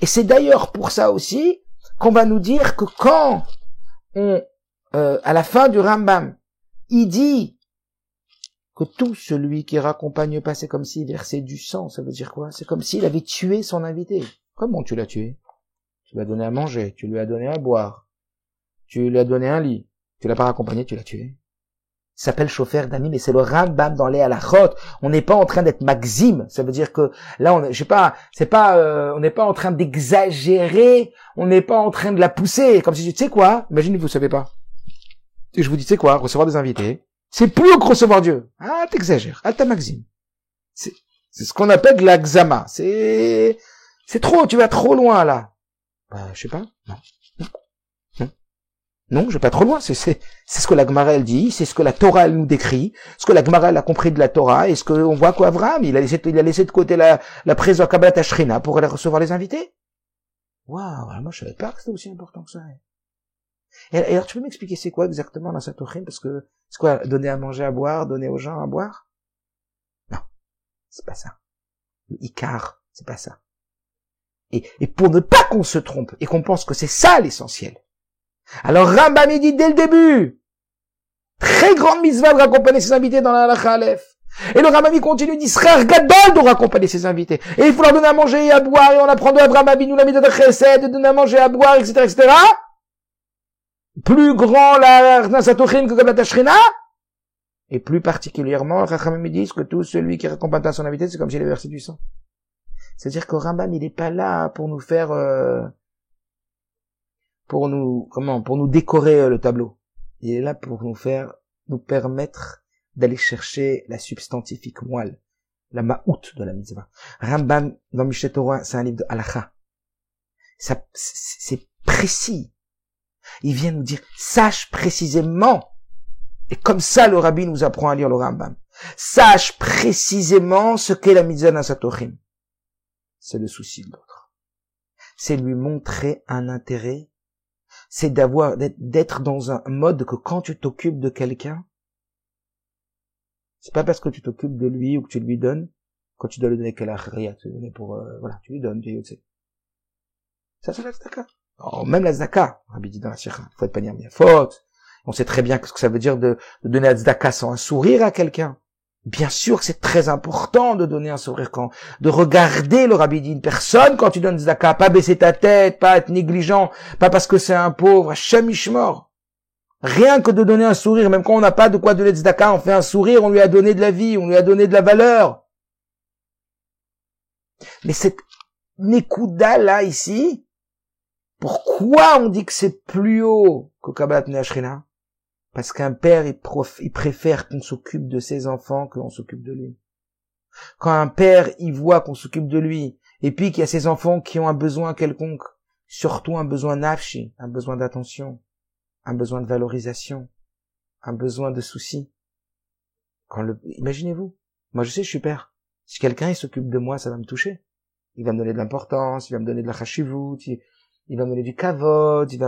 Et c'est d'ailleurs pour ça aussi qu'on va nous dire que quand à la fin du Rambam, il dit que tout celui qui raccompagne pas, c'est comme s'il versait du sang. Ça veut dire quoi? C'est comme s'il avait tué son invité. Comment tu l'as tué? Tu lui as donné à manger, tu lui as donné à boire, tu lui as donné un lit, tu l'as pas raccompagné, tu l'as tué. Ça s'appelle chauffeur d'amis, mais c'est le Rambam dans les halachot. On n'est pas en train d'être maxime. Ça veut dire que là, on n'est pas en train d'exagérer. On n'est pas en train de la pousser. Comme si tu sais quoi? Imaginez que vous savez pas. Et je vous dis, tu sais quoi? Recevoir des invités, c'est plus haut que recevoir Dieu. Ah, t'exagères. Ah, t'as maxime. C'est ce qu'on appelle de l'exama. C'est trop. Tu vas trop loin, là. Je sais pas. Non. Non, je vais pas trop loin. C'est ce que la Gemara elle dit, c'est ce que la Torah elle nous décrit, ce que la Gemara elle a compris de la Torah, et ce que on voit qu'Avraham il a laissé de côté la présence Kabbalat Ashrina pour aller recevoir les invités. Waouh, moi je savais pas que c'était aussi important que ça. Et alors tu peux m'expliquer c'est quoi exactement la Satorim? Parce que c'est quoi, donner à manger, à boire, donner aux gens à boire? Non, c'est pas ça. Le Ikar, c'est pas ça. Et pour ne pas qu'on se trompe et qu'on pense que c'est ça l'essentiel. Alors Rambam dit dès le début, très grande mitzvah de raccompagner ses invités dans la halakha Aleph. Et le Rambam continue, dit Srer Gadol de raccompagner ses invités. Et il faut leur donner à manger et à boire, et on apprend de Avraham Avinu la mitzvah de Chesed, de donner à manger et à boire, etc., etc. Plus grand la Satorim que Kabbalat Ashrina, et plus particulièrement, Rachamim disent que tout celui qui raccompagne son invité, c'est comme s'il avait versé du sang. C'est-à-dire que Rambam, il n'est pas là pour nous faire, pour nous décorer le tableau. Il est là pour nous permettre d'aller chercher la substantifique moelle, la ma'out de la mitzvah. Rambam, dans Mishneh Torah, c'est un livre de halakha. Ça, c'est précis. Il vient nous dire, sache précisément, et comme ça le rabbi nous apprend à lire le Rambam, sache précisément ce qu'est la mitzvah dans Satorim. C'est le souci de l'autre. C'est lui montrer un intérêt, c'est d'être dans un mode que quand tu t'occupes de quelqu'un, c'est pas parce que tu t'occupes de lui ou que tu lui donnes, quand tu dois lui donner quelle achria, tu lui donner pour, tu lui donnes, tu sais. Ça, c'est la tzedaka. Oh, même la tzedaka, Rabbi dit dans la Sircha, faut être pas dire faute. On sait très bien ce que ça veut dire de donner la tzedaka sans un sourire à quelqu'un. Bien sûr que c'est très important de donner un sourire de regarder le rabbi d'une personne quand tu donnes tzedaka, pas baisser ta tête, pas être négligent, pas parce que c'est un pauvre, Hashem Ishmor. Rien que de donner un sourire, même quand on n'a pas de quoi donner tzedaka, on fait un sourire, on lui a donné de la vie, on lui a donné de la valeur. Mais cette Nekuda là, ici, pourquoi on dit que c'est plus haut que Kabbalat Pnei Hashrina? Parce qu'un père, il préfère qu'on s'occupe de ses enfants que qu'on s'occupe de lui. Quand un père, il voit qu'on s'occupe de lui, et puis qu'il y a ses enfants qui ont un besoin quelconque, surtout un besoin nafshi, un besoin d'attention, un besoin de valorisation, un besoin de souci. Imaginez-vous. Moi, je sais, je suis père. Si quelqu'un, il s'occupe de moi, ça va me toucher. Il va me donner de l'importance, il va me donner de la chashivut, il va me donner du kavod, il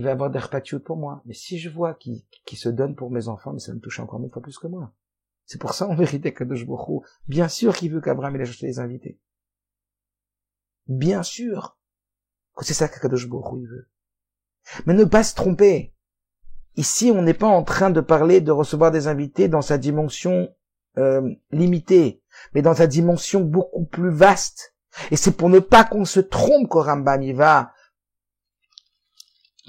va avoir des repatioutes pour moi. Mais si je vois qu'il se donne pour mes enfants, mais ça va me touche encore 1000 fois plus que moi. C'est pour ça, en vérité, Kadosh Baruch Hu, bien sûr qu'il veut qu'Abraham ait acheté les invités. Bien sûr que c'est ça que Kadosh Baruch Hu, il veut. Mais ne pas se tromper. Ici, on n'est pas en train de parler de recevoir des invités dans sa dimension limitée, mais dans sa dimension beaucoup plus vaste. Et c'est pour ne pas qu'on se trompe qu'au Rambam, il va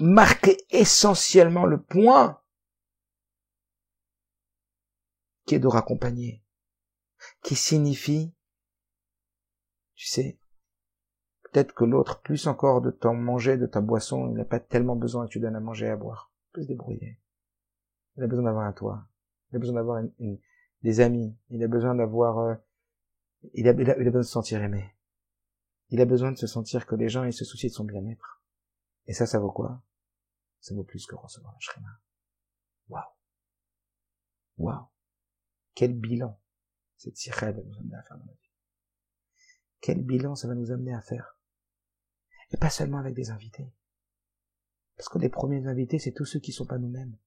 marquer essentiellement le point qui est de raccompagner, qui signifie, tu sais, peut-être que l'autre, plus encore de t'en manger, de ta boisson, il n'a pas tellement besoin que tu donnes à manger et à boire. Il peut se débrouiller. Il a besoin d'avoir un toit. Il a besoin d'avoir des amis. Il a besoin d'avoir, il a besoin de se sentir aimé. Il a besoin de se sentir que les gens, ils se soucient de son bien-être. Et ça vaut quoi? Ça vaut plus que recevoir la shrina. Waouh. Waouh. Quel bilan cette sikha va nous amener à faire dans la vie. Quel bilan ça va nous amener à faire. Et pas seulement avec des invités. Parce que les premiers invités, c'est tous ceux qui sont pas nous-mêmes.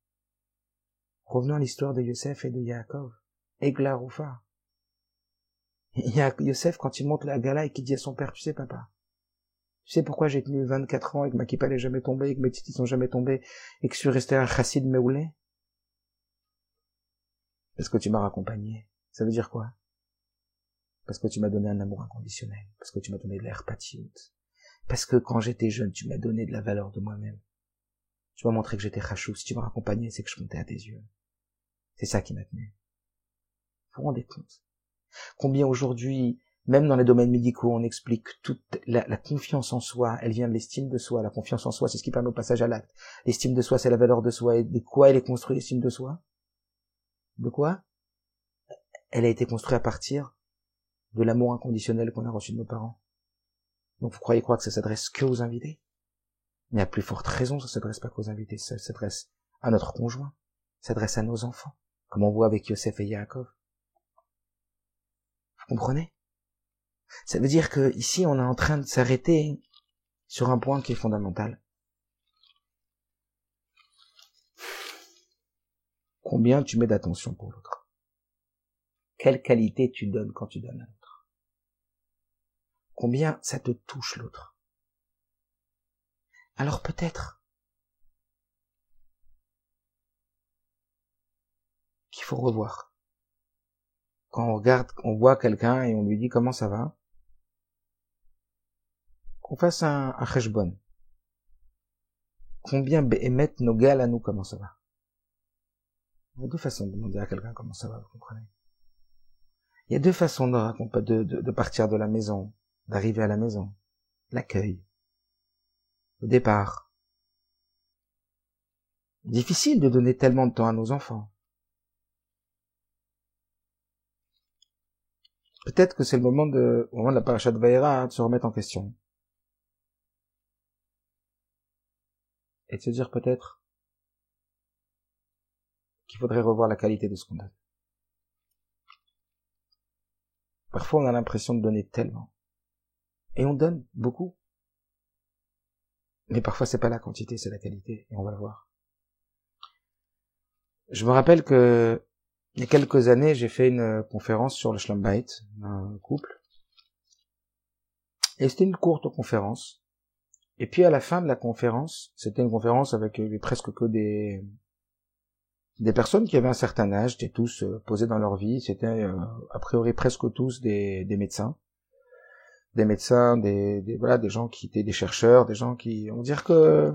Revenons à l'histoire de Yosef et de Yaakov. Egla Rufa. Yosef, quand il monte la gala et qu'il dit à son père, tu sais papa, tu sais pourquoi j'ai tenu 24 ans et que ma kippa n'est jamais tombée et que mes titis sont jamais tombés et que je suis resté un chassid meoulé? Parce que tu m'as raccompagné. Ça veut dire quoi? Parce que tu m'as donné un amour inconditionnel. Parce que tu m'as donné de l'air patiout. Parce que quand j'étais jeune, tu m'as donné de la valeur de moi-même. Tu m'as montré que j'étais chachou. Si tu m'as raccompagné, c'est que je comptais à tes yeux. C'est ça qui m'a tenu. Vous vous rendez compte? Combien aujourd'hui, même dans les domaines médicaux, on explique toute la confiance en soi, elle vient de l'estime de soi. La confiance en soi, c'est ce qui permet au passage à l'acte. L'estime de soi, c'est la valeur de soi. Et de quoi elle est construite, l'estime de soi? De quoi? Elle a été construite à partir de l'amour inconditionnel qu'on a reçu de nos parents. Donc vous croyez croire que ça s'adresse que aux invités? Mais à plus forte raison, ça s'adresse pas qu'aux invités, ça s'adresse à notre conjoint, ça s'adresse à nos enfants, comme on voit avec Yosef et Yaakov. Vous comprenez? Ça veut dire que ici on est en train de s'arrêter sur un point qui est fondamental. Combien tu mets d'attention pour l'autre? Quelle qualité tu donnes quand tu donnes à l'autre? Combien ça te touche l'autre? Alors peut-être qu'il faut revoir. Quand on regarde, on voit quelqu'un et on lui dit comment ça va, qu'on fasse un cheshbon. Combien béhémet nos gals à nous, comment ça va? Il y a deux façons de demander à quelqu'un comment ça va, vous comprenez? Il y a deux façons de partir de la maison, d'arriver à la maison. L'accueil. Le départ. Difficile de donner tellement de temps à nos enfants. Peut-être que c'est au moment de la parasha de Vaïra, de se remettre en question. Et de se dire peut-être qu'il faudrait revoir la qualité de ce qu'on donne. Parfois, on a l'impression de donner tellement. Et on donne beaucoup. Mais parfois, c'est pas la quantité, c'est la qualité. Et on va le voir. Je me rappelle que, il y a quelques années, j'ai fait une conférence sur le Shalom Bayit, un couple. Et c'était une courte conférence. Et puis, à la fin de la conférence, c'était une conférence avec presque que des des personnes qui avaient un certain âge, étaient tous posés dans leur vie, c'était a priori presque tous des médecins. Des médecins, voilà, des gens qui étaient des chercheurs, des gens qui, on va dire que,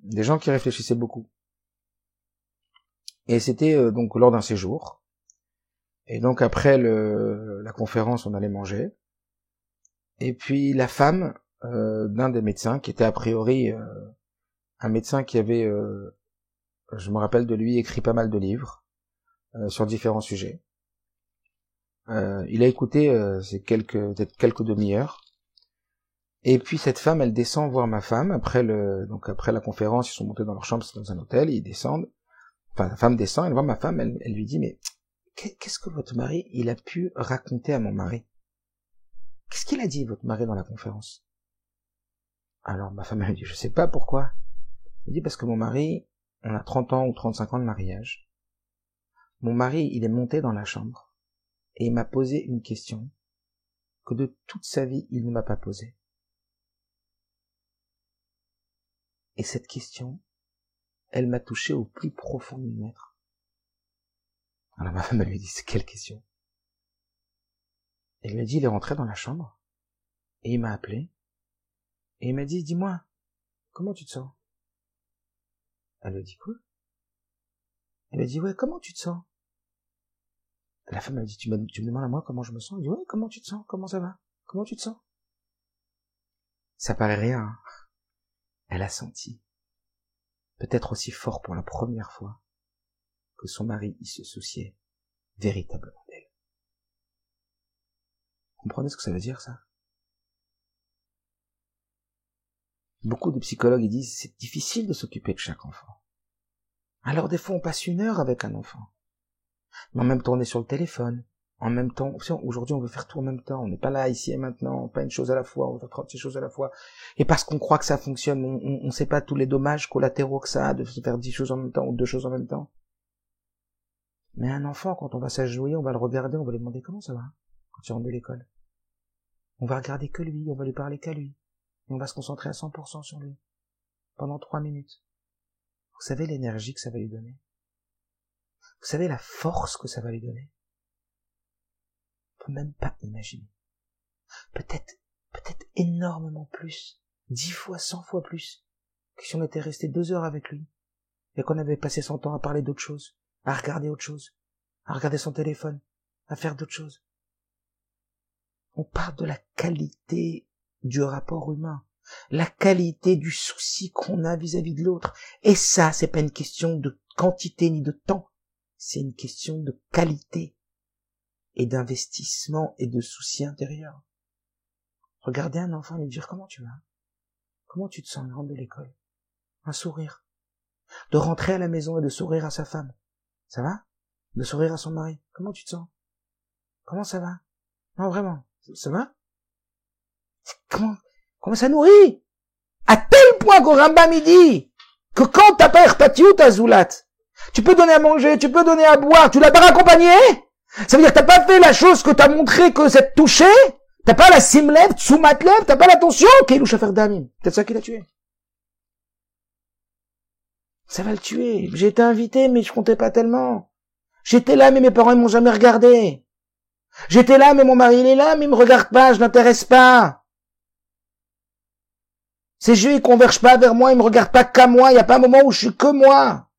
des gens qui réfléchissaient beaucoup. Et c'était donc lors d'un séjour. Et donc après la conférence, on allait manger. Et puis la femme d'un des médecins, qui était a priori un médecin qui avait, je me rappelle de lui, écrit pas mal de livres sur différents sujets. Il a écouté peut-être quelques demi-heures. Et puis cette femme, elle descend voir ma femme après la conférence, ils sont montés dans leur chambre, c'est dans un hôtel, ils descendent. Enfin, la femme descend, elle voit ma femme, elle lui dit, mais qu'est-ce que votre mari, il a pu raconter à mon mari? Qu'est-ce qu'il a dit, votre mari, dans la conférence? Alors, ma femme, elle dit, je sais pas pourquoi. Elle dit, parce que mon mari, on a 30 ans ou 35 ans de mariage. Mon mari, il est monté dans la chambre, et il m'a posé une question que de toute sa vie, il ne m'a pas posée. Et cette question, elle m'a touché au plus profond de mon être. Alors ma femme, elle lui dit, c'est quelle question? Elle lui a dit, il est rentré dans la chambre, et il m'a appelé, et il m'a dit, dis-moi, comment tu te sens? Elle lui a dit, quoi? Elle lui a dit, ouais, comment tu te sens? La femme, elle a dit, tu me demandes à moi comment je me sens? Elle dit, ouais, comment tu te sens? Comment ça va? Comment tu te sens? Ça paraît rien, hein. Elle a senti, peut-être aussi fort pour la première fois, que son mari, il se souciait véritablement d'elle. Vous comprenez ce que ça veut dire, ça? Beaucoup de psychologues, ils disent, c'est difficile de s'occuper de chaque enfant. Alors des fois, on passe 1 heure avec un enfant. Mais en même temps, on est sur le téléphone. En même temps, aujourd'hui, on veut faire tout en même temps. On n'est pas là, ici et maintenant, pas une chose à la fois, on veut faire 36 choses à la fois. Et parce qu'on croit que ça fonctionne, on sait pas tous les dommages collatéraux que ça a de faire 10 choses en même temps ou 2 choses en même temps. Mais un enfant, quand on va s'agenouiller, on va le regarder, on va lui demander comment ça va quand tu rentres de l'école. On va regarder que lui, on va lui parler qu'à lui. Et on va se concentrer à 100% sur lui. Pendant 3 minutes. Vous savez l'énergie que ça va lui donner? Vous savez la force que ça va lui donner? On peut même pas imaginer. Peut-être énormément plus. 10 fois, 100 fois plus. Que si on était resté 2 heures avec lui. Et qu'on avait passé son temps à parler d'autre chose. À regarder autre chose. À regarder son téléphone. À faire d'autres choses. On parle de la qualité du rapport humain. La qualité du souci qu'on a vis-à-vis de l'autre. Et ça, c'est pas une question de quantité ni de temps. C'est une question de qualité. Et d'investissement et de souci intérieur. Regardez un enfant et lui dire comment tu vas? Comment tu te sens? Il rentre de l'école. Un sourire. De rentrer à la maison et de sourire à sa femme. Ça va? De sourire à son mari. Comment tu te sens? Comment ça va? Non, vraiment. Ça va? Comment ça nourrit? À tel point qu'au Rambam il dit que quand t'as pas Erpatiut à Zoulat, tu peux donner à manger, tu peux donner à boire, tu l'as pas raccompagné? Ça veut dire que t'as pas fait la chose que t'as montré que ça te touchait? T'as pas la simlev, tsumatlev, t'as pas l'attention? Qu'il faire damim. Peut-être ça qui l'a tué. Ça va le tuer. J'ai été invité, mais je comptais pas tellement. J'étais là, mais mes parents, ils m'ont jamais regardé. J'étais là, mais mon mari, il est là, mais il me regarde pas, je n'intéresse pas. Ces yeux, ils convergent pas vers moi, ils me regardent pas qu'à moi, il y a pas un moment où je suis que moi.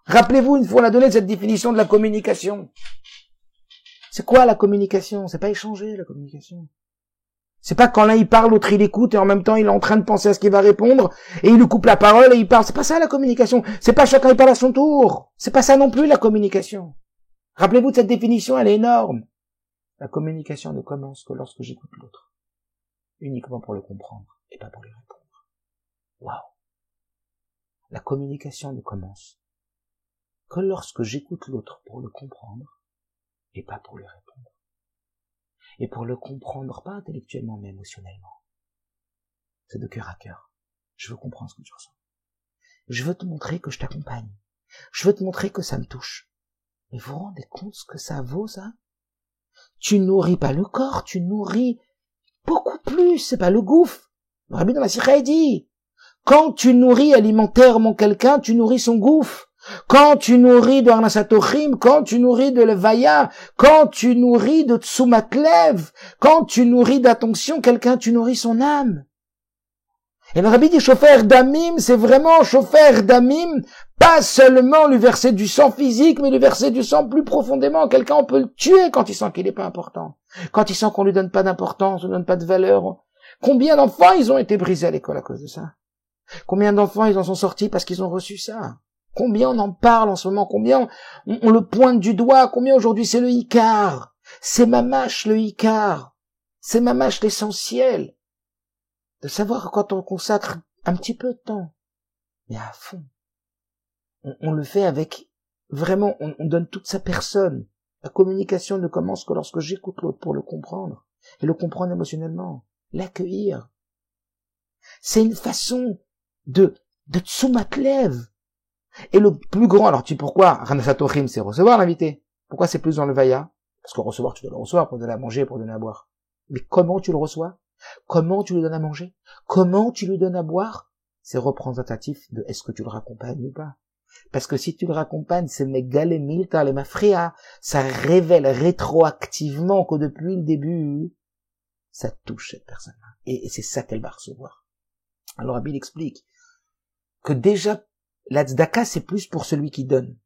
Rappelez-vous, une fois on a donné cette définition de la communication. C'est quoi la communication? C'est pas échanger, la communication. C'est pas quand l'un il parle, l'autre il écoute et en même temps il est en train de penser à ce qu'il va répondre et il lui coupe la parole et il parle. C'est pas ça la communication. C'est pas chacun il parle à son tour. C'est pas ça non plus la communication. Rappelez-vous de cette définition, elle est énorme. La communication ne commence que lorsque j'écoute l'autre. Uniquement pour le comprendre et pas pour lui répondre. Waouh. La communication ne commence que lorsque j'écoute l'autre pour le comprendre et pas pour lui répondre. Et pour le comprendre, pas intellectuellement mais émotionnellement. C'est de cœur à cœur. Je veux comprendre ce que tu ressens. Je veux te montrer que je t'accompagne. Je veux te montrer que ça me touche. Mais vous vous rendez compte ce que ça vaut, ça? Tu nourris pas le corps, tu nourris beaucoup plus. C'est pas le gouffre. Le Rabbi dans la Sikha dit, quand tu nourris alimentairement quelqu'un, tu nourris son gouffre. Quand tu nourris de Arnasatochim, quand tu nourris de Levaya, quand tu nourris de Tsumat Lev, quand tu nourris d'attention quelqu'un, tu nourris son âme. Et le Rabbi dit Shofer Damim, c'est vraiment Shofer Damim, pas seulement lui verser du sang physique, mais lui verser du sang plus profondément. Quelqu'un, on peut le tuer quand il sent qu'il n'est pas important. Quand il sent qu'on lui donne pas d'importance, on lui donne pas de valeur. Combien d'enfants ils ont été brisés à l'école à cause de ça? Combien d'enfants ils en sont sortis parce qu'ils ont reçu ça? Combien on en parle en ce moment? Combien on le pointe du doigt? Combien aujourd'hui c'est le Icar? C'est mamache le Icar. C'est mamache l'essentiel. De savoir quand on consacre un petit peu de temps, mais à fond. On le fait avec, vraiment, on donne toute sa personne. La communication ne commence que lorsque j'écoute l'autre pour le comprendre. Et le comprendre émotionnellement. L'accueillir. C'est une façon de tsumat lev. Et le plus grand, alors tu sais pourquoi? Ranasatochim, c'est recevoir l'invité. Pourquoi c'est plus dans le vaya? Parce que recevoir, tu dois le recevoir pour donner à manger, pour donner à boire. Mais comment tu le reçois? Comment tu lui donnes à manger? Comment tu lui donnes à boire? C'est représentatif de est-ce que tu le raccompagnes ou pas. Parce que si tu le raccompagnes, c'est megale milta le mafria. Ça révèle rétroactivement que depuis le début, ça touche cette personne-là. Et c'est ça qu'elle va recevoir. Alors Rabbi explique que déjà, la tzedaka, c'est plus pour celui qui donne.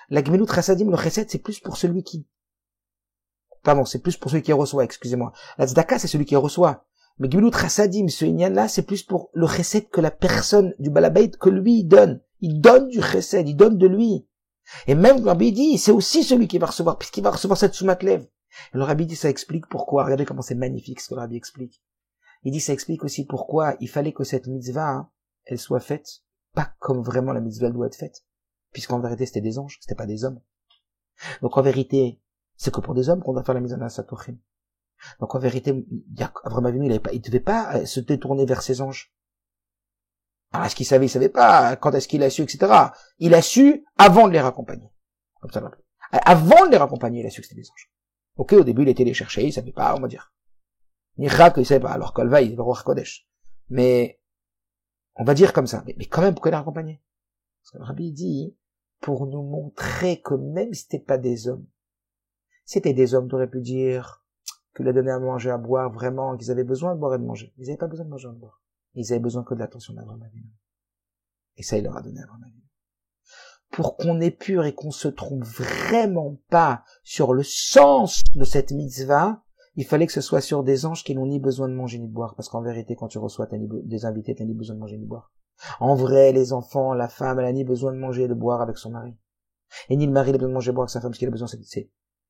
La gemilut chassadim, le chesed, c'est plus pour celui qui... Pardon, c'est plus pour celui qui reçoit, excusez-moi. La tzedaka, c'est celui qui reçoit. Mais gemilut chassadim, ce inyan-là, c'est plus pour le chesed que la personne du balabait, que lui, il donne. Il donne du chesed, il donne de lui. Et même, le Rabbi dit, c'est aussi celui qui va recevoir, puisqu'il va recevoir cette tsumat lev. Et le Rabbi dit, ça explique pourquoi. Regardez comment c'est magnifique ce que le Rabbi explique. Il dit, ça explique aussi pourquoi il fallait que cette mitzvah, elle soit faite, pas comme vraiment la mitzvah doit être faite. Puisqu'en vérité, c'était des anges, c'était pas des hommes. Donc en vérité, c'est que pour des hommes qu'on doit faire la mitzvah Satochim. Donc en vérité, Avraham Avinu, il devait pas se détourner vers ses anges. Alors est-ce qu'il savait, il savait pas, quand est-ce qu'il a su, etc. Il a su avant de les raccompagner. Comme ça, avant de les raccompagner, il a su que c'était des anges. Ok, au début, il était les chercher, il savait pas, on va dire. Nirrak, il savait pas, alors Kolva, il va voir Kodesh. Mais, on va dire comme ça. Mais quand même, pourquoi les raccompagner? Parce que le Rabbi dit, pour nous montrer que même si c'était pas des hommes, c'était des hommes, t'aurais pu dire qu'il a donné à manger, à boire, vraiment, qu'ils avaient besoin de boire et de manger. Ils n'avaient pas besoin de manger et de boire. Ils avaient besoin que de l'attention d'Avraham Avinu. Et ça, il leur a donné à Avraham Avinu. Pour qu'on est pur et qu'on se trompe vraiment pas sur le sens de cette mitzvah, il fallait que ce soit sur des anges qui n'ont ni besoin de manger ni de boire. Parce qu'en vérité, quand tu reçois des invités, t'as ni besoin de manger ni de boire. En vrai, les enfants, la femme, elle a ni besoin de manger et de boire avec son mari. Et ni le mari, il a besoin de manger et de boire avec sa femme, ce qu'il a besoin,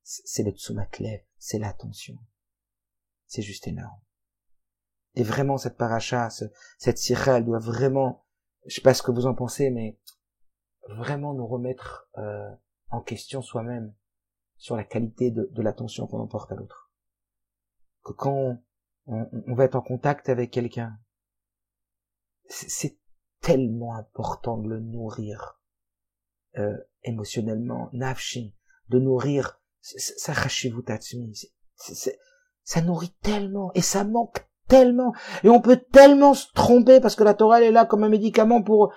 c'est le tsumat lev, c'est l'attention. C'est juste énorme. Et vraiment, cette paracha, cette sira, elle doit vraiment, je sais pas ce que vous en pensez, mais vraiment nous remettre en question soi-même sur la qualité de l'attention qu'on emporte à l'autre. Que quand on va être en contact avec quelqu'un, c'est tellement important de le nourrir émotionnellement, nafshi, de nourrir sa chashivut atzmi. Ça nourrit tellement et ça manque tellement, et on peut tellement se tromper parce que la Torah elle est là comme un médicament pour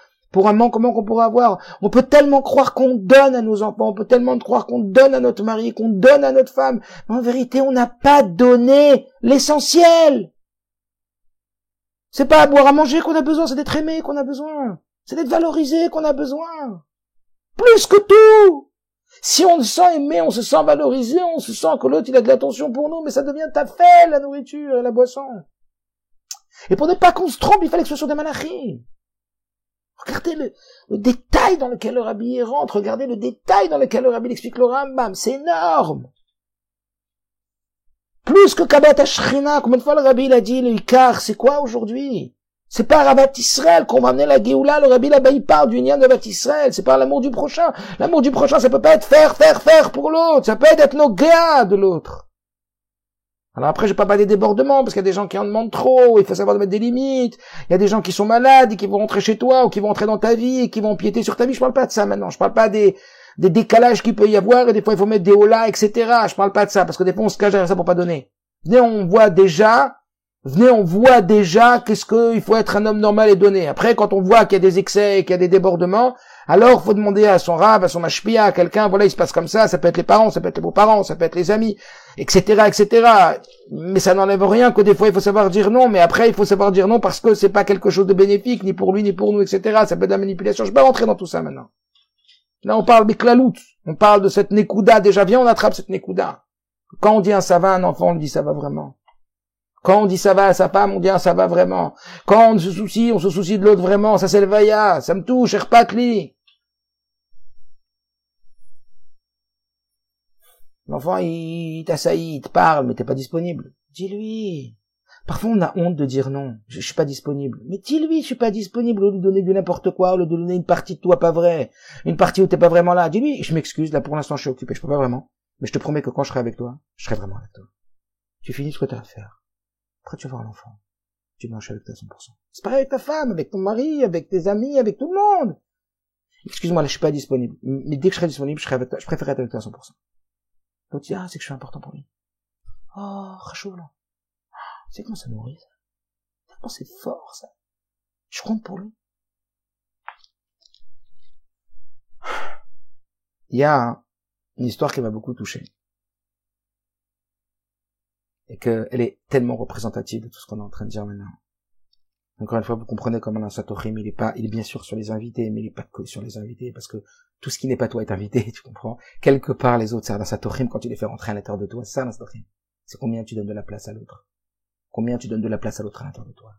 un manquement qu'on pourrait avoir. On peut tellement croire qu'on donne à nos enfants, on peut tellement croire qu'on donne à notre mari, qu'on donne à notre femme, mais en vérité on n'a pas donné l'essentiel. C'est pas à boire à manger qu'on a besoin, c'est d'être aimé qu'on a besoin, c'est d'être valorisé qu'on a besoin, plus que tout. Si on se sent aimé, on se sent valorisé, on se sent que l'autre il a de l'attention pour nous, mais ça devient tafel, la nourriture et la boisson. Et pour ne pas qu'on se trompe, il fallait que ce soit des malachim. Regardez le détail dans lequel le Rabbi rentre, regardez le détail dans lequel le Rabbi explique le Rambam, c'est énorme. Plus que Kabat Ashrina, combien de fois le Rabbi il a dit, le Ikar, c'est quoi aujourd'hui? C'est pas Rabat Israël qu'on va amener la Géoula, le Rabbi là-bas il parle du Nyan de Rabat Israël, c'est pas l'amour du prochain. L'amour du prochain, ça peut pas être faire pour l'autre, ça peut être nos gars de l'autre. Alors après, je vais pas parler des débordements, parce qu'il y a des gens qui en demandent trop, il faut savoir mettre des limites, il y a des gens qui sont malades, et qui vont rentrer chez toi, ou qui vont entrer dans ta vie, et qui vont empiéter sur ta vie, je parle pas de ça maintenant, je parle pas des décalages qu'il peut y avoir, et des fois il faut mettre des holas, etc., je parle pas de ça, parce que des fois on se cache derrière ça pour pas donner. On voit déjà, Venez, on voit déjà qu'est-ce qu'il faut être un homme normal et donné. Après, quand on voit qu'il y a des excès, qu'il y a des débordements, alors faut demander à son rab, à son mashpia, à quelqu'un, voilà, il se passe comme ça peut être les parents, ça peut être les beaux-parents, ça peut être les amis, etc., etc. Mais ça n'enlève rien que des fois il faut savoir dire non, mais après il faut savoir dire non parce que c'est pas quelque chose de bénéfique, ni pour lui, ni pour nous, etc. Ça peut être de la manipulation. Je vais pas rentrer dans tout ça maintenant. Là, on parle Beklalout. On parle de cette Nekuda. Déjà, viens, on attrape cette Nekuda. Quand on dit un ça va à un enfant, on le dit ça va vraiment. Quand on dit ça va à sa femme, on dit ça va vraiment. Quand on se soucie de l'autre vraiment. Ça c'est le vaïa. Ça me touche, Erpatli. L'enfant, il t'assaillit, il te parle, mais t'es pas disponible. Dis-lui. Parfois, on a honte de dire non. Je suis pas disponible. Mais dis-lui, je suis pas disponible. Au lieu de lui donner du n'importe quoi, au lieu de lui donner une partie de toi pas vrai. Une partie où t'es pas vraiment là. Dis-lui, je m'excuse, là, pour l'instant, je suis occupé. Je peux pas vraiment. Mais je te promets que quand je serai avec toi, je serai vraiment avec toi. Tu finis ce que t'as à faire. Après, tu vas voir l'enfant. Tu dis, non, je suis avec toi à 100%. C'est pareil avec ta femme, avec ton mari, avec tes amis, avec tout le monde. Excuse-moi, là, je suis pas disponible. Mais dès que je serai disponible, je serai avec toi. Je préfère être avec toi à 100%. L'autre dit, c'est que je suis important pour lui. Oh, chaud, là. C'est comment ça nourrit, ça? C'est comment c'est fort, ça? Je compte pour lui. Il y a une histoire qui m'a beaucoup touché. Et qu'elle est tellement représentative de tout ce qu'on est en train de dire maintenant. Encore une fois, vous comprenez comment un Satorim, il est bien sûr sur les invités, mais il est pas que sur les invités, parce que tout ce qui n'est pas toi est invité, tu comprends? Quelque part, les autres, c'est un Satorim quand tu les fais rentrer à l'intérieur de toi, c'est ça un Satorim. C'est combien tu donnes de la place à l'autre. Combien tu donnes de la place à l'autre à l'intérieur de toi.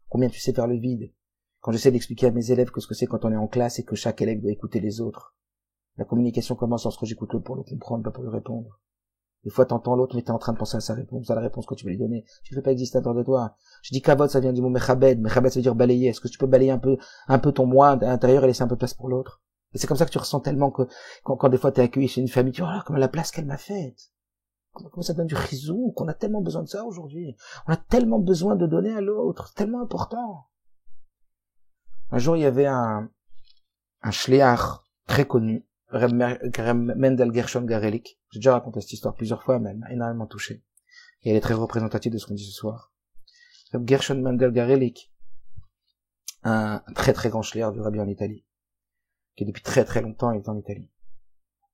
Combien tu sais faire le vide. Quand j'essaie d'expliquer à mes élèves que ce que c'est quand on est en classe et que chaque élève doit écouter les autres. La communication commence lorsque j'écoute l'autre pour le comprendre, pas pour lui répondre. Des fois, t'entends l'autre, mais t'es en train de penser à sa réponse, à la réponse que tu veux lui donner. Tu ne fais pas exister à l'intérieur de toi. Je dis kavod, ça vient du mot mechabed. Mechabed, ça veut dire balayer. Est-ce que tu peux balayer un peu ton moi à l'intérieur et laisser un peu de place pour l'autre? Et c'est comme ça que tu ressens tellement que, quand des fois t'es accueilli chez une famille, tu dis, oh là, comme la place qu'elle m'a faite. Comment ça donne du rizou, qu'on a tellement besoin de ça aujourd'hui. On a tellement besoin de donner à l'autre. C'est tellement important. Un jour, il y avait un shliach très connu, Reb Mendel Gershon Garelik. J'ai déjà raconté cette histoire plusieurs fois, mais elle m'a énormément touché. Et elle est très représentative de ce qu'on dit ce soir. Reb Gershon Mendel Garelik, un très très grand shliach du rabbi en Italie, qui depuis très très longtemps est en Italie.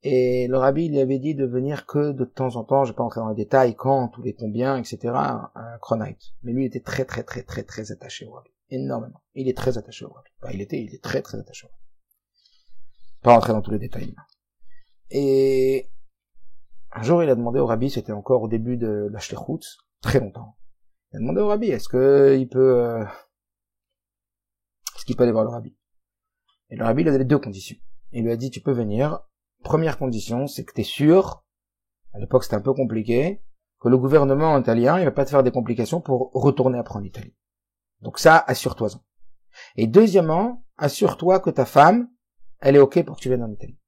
Et le rabbi, il lui avait dit de venir que de temps en temps, je vais pas entrer dans les détails, quand, tous les combien, etc., un chronite. Mais lui, il était très très très très très attaché au rabbi. Énormément. Il est très attaché au rabbi. Enfin, il est très très attaché au rabbi. Pas rentrer dans tous les détails. Et un jour, il a demandé au rabbi, c'était encore au début de la shlichut, très longtemps. Il a demandé au rabbi, est-ce qu'il peut aller voir le rabbi? Et le rabbi, il a donné 2 conditions. Il lui a dit, tu peux venir. Première condition, c'est que t'es sûr, à l'époque c'était un peu compliqué, que le gouvernement italien, il va pas te faire des complications pour retourner après en Italie. Donc ça, assure-toi-en. Et deuxièmement, assure-toi que ta femme, elle est ok pour que tu viennes en Italie.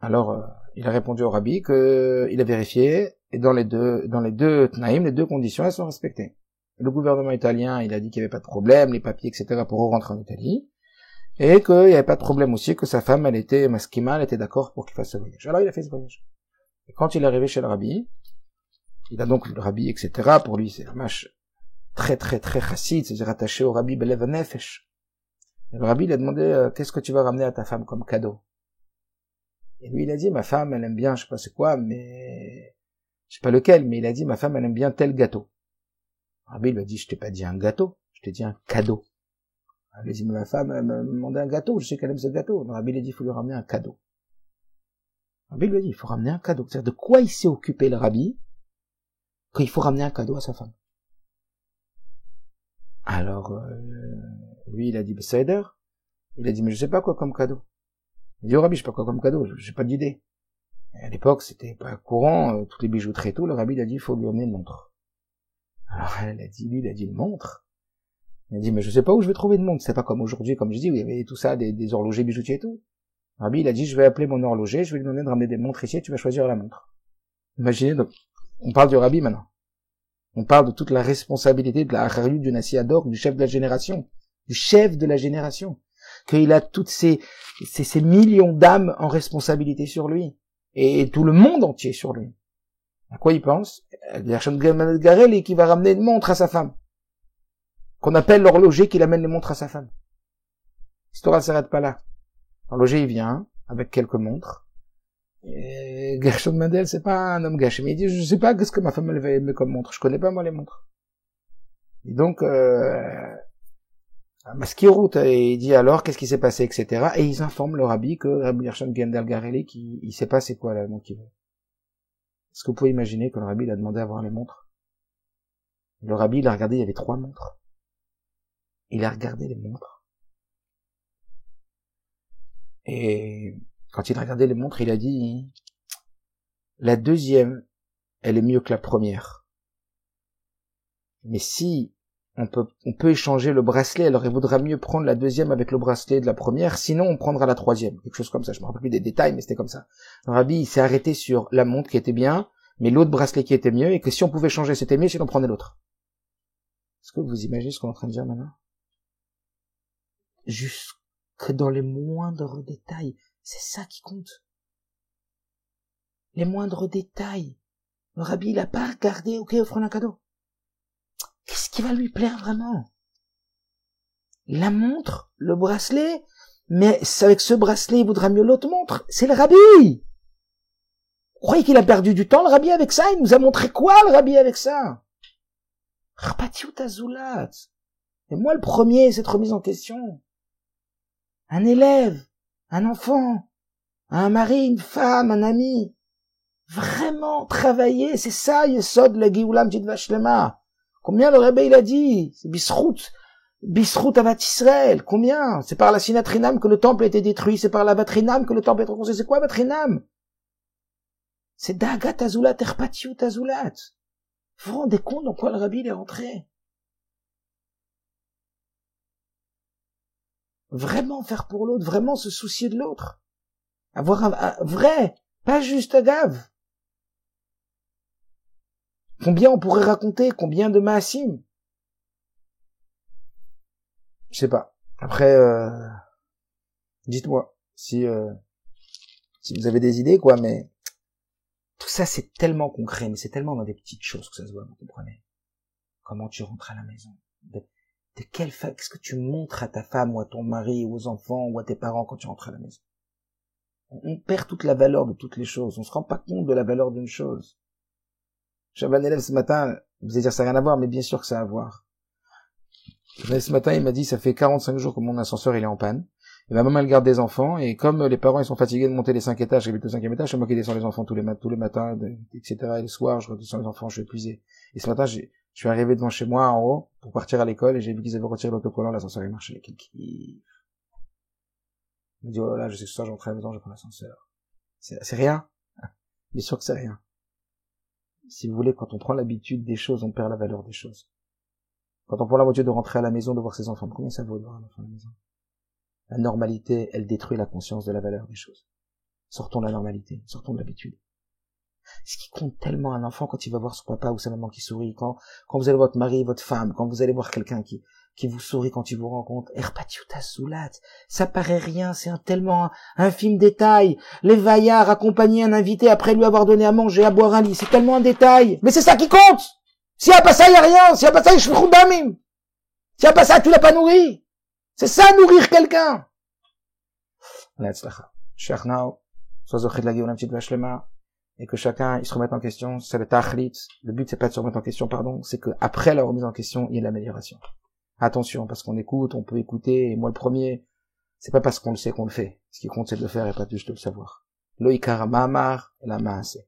Alors, il a répondu au rabbi qu'il a vérifié, et dans les deux tnaïm, les 2 conditions, elles sont respectées. Le gouvernement italien, il a dit qu'il n'y avait pas de problème, les papiers, etc., pour rentrer en Italie. Et qu'il n'y avait pas de problème aussi, que sa femme, elle était maskima, elle était d'accord pour qu'il fasse ce voyage. Alors il a fait ce voyage. Et quand il est arrivé chez le rabbi, il a donc vu le rabbi, etc. Pour lui, c'est un match très très très chassid, c'est-à-dire attaché au rabbi belev nefesh. Et le rabbi, il a demandé, qu'est-ce que tu vas ramener à ta femme comme cadeau? Et lui, il a dit, ma femme, elle aime bien, je sais pas c'est quoi, mais je sais pas lequel, mais il a dit, ma femme, elle aime bien tel gâteau. Le rabbi lui a dit, je t'ai pas dit un gâteau, je t'ai dit un cadeau. Elle a dit, ma femme, elle m'a demandé un gâteau, je sais qu'elle aime ce gâteau. Le rabbi lui a dit, il faut lui ramener un cadeau. Le rabbi lui a dit, il faut ramener un cadeau. C'est-à-dire, de quoi il s'est occupé, le rabbi, qu'il faut ramener un cadeau à sa femme? Alors, lui, il a dit, Besséder. Il a dit, mais je sais pas quoi comme cadeau. Il dit, oh rabbi, je sais pas quoi comme cadeau, j'ai pas d'idée. Et à l'époque, c'était pas courant, toutes les bijouteries et tout. Le rabbi, il a dit, il faut lui emmener une montre. Alors, lui, il a dit une montre. Il a dit, mais je sais pas où je vais trouver de montre. C'est pas comme aujourd'hui, comme je dis, où il y avait tout ça, des horlogers bijoutiers et tout. Rabbi, il a dit, je vais appeler mon horloger, je vais lui demander de ramener des montres ici, et tu vas choisir la montre. Imaginez, donc, on parle du rabbi maintenant. On parle de toute la responsabilité de la Harayut du Nassiador, du chef de la génération. Du chef de la génération. Qu'il a toutes ces millions d'âmes en responsabilité sur lui. Et tout le monde entier sur lui. À quoi il pense? Gershon Garelli qui va ramener une montre à sa femme. Qu'on appelle l'horloger qui amène les montres à sa femme. L'histoire ne s'arrête pas là. L'horloger, il vient, avec quelques montres. Et Gershon Mendel, c'est pas un homme gâché, mais il dit, je sais pas qu'est-ce que ma femme elle va aimer comme montre. Je connais pas, moi, les montres. Et donc, Maskirut, il dit alors, qu'est-ce qui s'est passé, etc. Et ils informent le rabbi que Rabbi Gershon Mendel Garelli, il sait pas c'est quoi la montre qu'il veut. Est-ce que vous pouvez imaginer que le rabbi, il a demandé à voir les montres? Le rabbi, il a regardé, il y avait 3 montres. Il a regardé les montres. Et quand il a regardé les montres, il a dit, la deuxième, elle est mieux que la première. Mais si on peut échanger le bracelet, alors il vaudra mieux prendre la deuxième avec le bracelet de la première, sinon on prendra la troisième. Quelque chose comme ça, je me rappelle plus des détails, mais c'était comme ça. Le rabbi, il s'est arrêté sur la montre qui était bien, mais l'autre bracelet qui était mieux, et que si on pouvait changer, c'était mieux, sinon on prenait l'autre. Est-ce que vous imaginez ce qu'on est en train de dire maintenant? Jusque dans les moindres détails. C'est ça qui compte. Les moindres détails. Le rabbi, il a pas regardé, ok, offre-lui un cadeau. Qu'est-ce qui va lui plaire vraiment? La montre, le bracelet, mais avec ce bracelet, il voudra mieux l'autre montre. C'est le rabbi. Vous croyez qu'il a perdu du temps, le rabbi, avec ça? Il nous a montré quoi, le rabbi, avec ça? Rapatiut azulat. Et moi, le premier, cette remise en question. Un élève, un enfant, un mari, une femme, un ami. Vraiment travailler, c'est ça, Yesod le Géoula M'tit Vashlema. Combien le Rebbe il a dit? C'est Bisrout Avat Israël. Combien? C'est par la Sinatrinam que le temple a été détruit, c'est par la Vatrinam que le temple a été reconstruit. C'est quoi Vatrinam? C'est Dagat Azulat, Erpatiut Azulat. Vous vous rendez compte dans quoi le Rabbi il est rentré? Vraiment faire pour l'autre, vraiment se soucier de l'autre. Avoir un vrai, pas juste un gave. Combien on pourrait raconter, combien de Maasim? Je sais pas. Après, dites-moi si vous avez des idées, quoi, mais tout ça c'est tellement concret, mais c'est tellement dans des petites choses que ça se voit, vous comprenez? Comment tu rentres à la maison? De quelle qu'est-ce que tu montres à ta femme ou à ton mari ou aux enfants ou à tes parents quand tu rentres à la maison? On perd toute la valeur de toutes les choses. On se rend pas compte de la valeur d'une chose. J'avais un élève ce matin, vous allez dire ça n'a rien à voir, mais bien sûr que ça a à voir. Ce matin, il m'a dit, ça fait 45 jours que mon ascenseur il est en panne. Et ma maman elle garde des enfants, et comme les parents ils sont fatigués de monter les 5 étages, j'habite au 5e étage, c'est moi qui descends les enfants tous les matins, etc. Et le soir, je redescends les enfants, je suis épuisé. Et ce matin, je suis arrivé devant chez moi en haut pour partir à l'école et j'ai vu qu'ils avaient retiré l'autocollant, l'ascenseur il marchait. Quel kiff. Il me dit, oh là là, je sais que ce soir, je rentre à la maison, je prends l'ascenseur. C'est rien. Bien sûr que c'est rien. Si vous voulez, quand on prend l'habitude des choses, on perd la valeur des choses. Quand on prend l'habitude de rentrer à la maison, de voir ses enfants, combien ça vaut de voir un enfant à la maison? La normalité, elle détruit la conscience de la valeur des choses. Sortons de la normalité, sortons de l'habitude. Ce qui compte tellement un enfant quand il va voir son papa ou sa maman qui sourit, quand vous allez voir votre mari, votre femme, quand vous allez voir quelqu'un qui vous sourit quand il vous rencontre, Erpatiuta Soulat, ça paraît rien, c'est tellement infime détail. Les vaillards accompagner un invité après lui avoir donné à manger, à boire un lit, c'est tellement un détail. Mais c'est ça qui compte! S'il n'y a pas ça, il n'y a rien. S'il n'y a pas ça, je suis khoudamim. S'il n'y a pas ça, tu l'as pas nourri. C'est ça, nourrir quelqu'un. Et que chacun, il se remette en question. C'est le tachlit. Le but, c'est pas de se remettre en question, pardon. C'est que après la remise en question, il y ait l'amélioration. Attention, parce qu'on écoute, on peut écouter. Et moi, le premier, c'est pas parce qu'on le sait qu'on le fait. Ce qui compte, c'est de le faire et pas juste de le savoir. Loïkara mamar et la maase.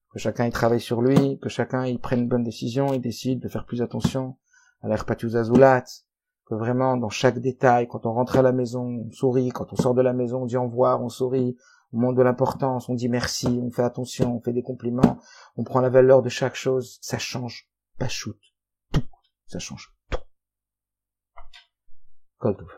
Que chacun il travaille sur lui, que chacun il prenne une bonne décision, il décide de faire plus attention à l'erpatius azulat, que vraiment dans chaque détail, quand on rentre à la maison, on sourit, quand on sort de la maison, on dit au revoir, on sourit, on montre de l'importance, on dit merci, on fait attention, on fait des compliments, on prend la valeur de chaque chose, ça change, pas shoot, tout, ça change tout. Kol tov.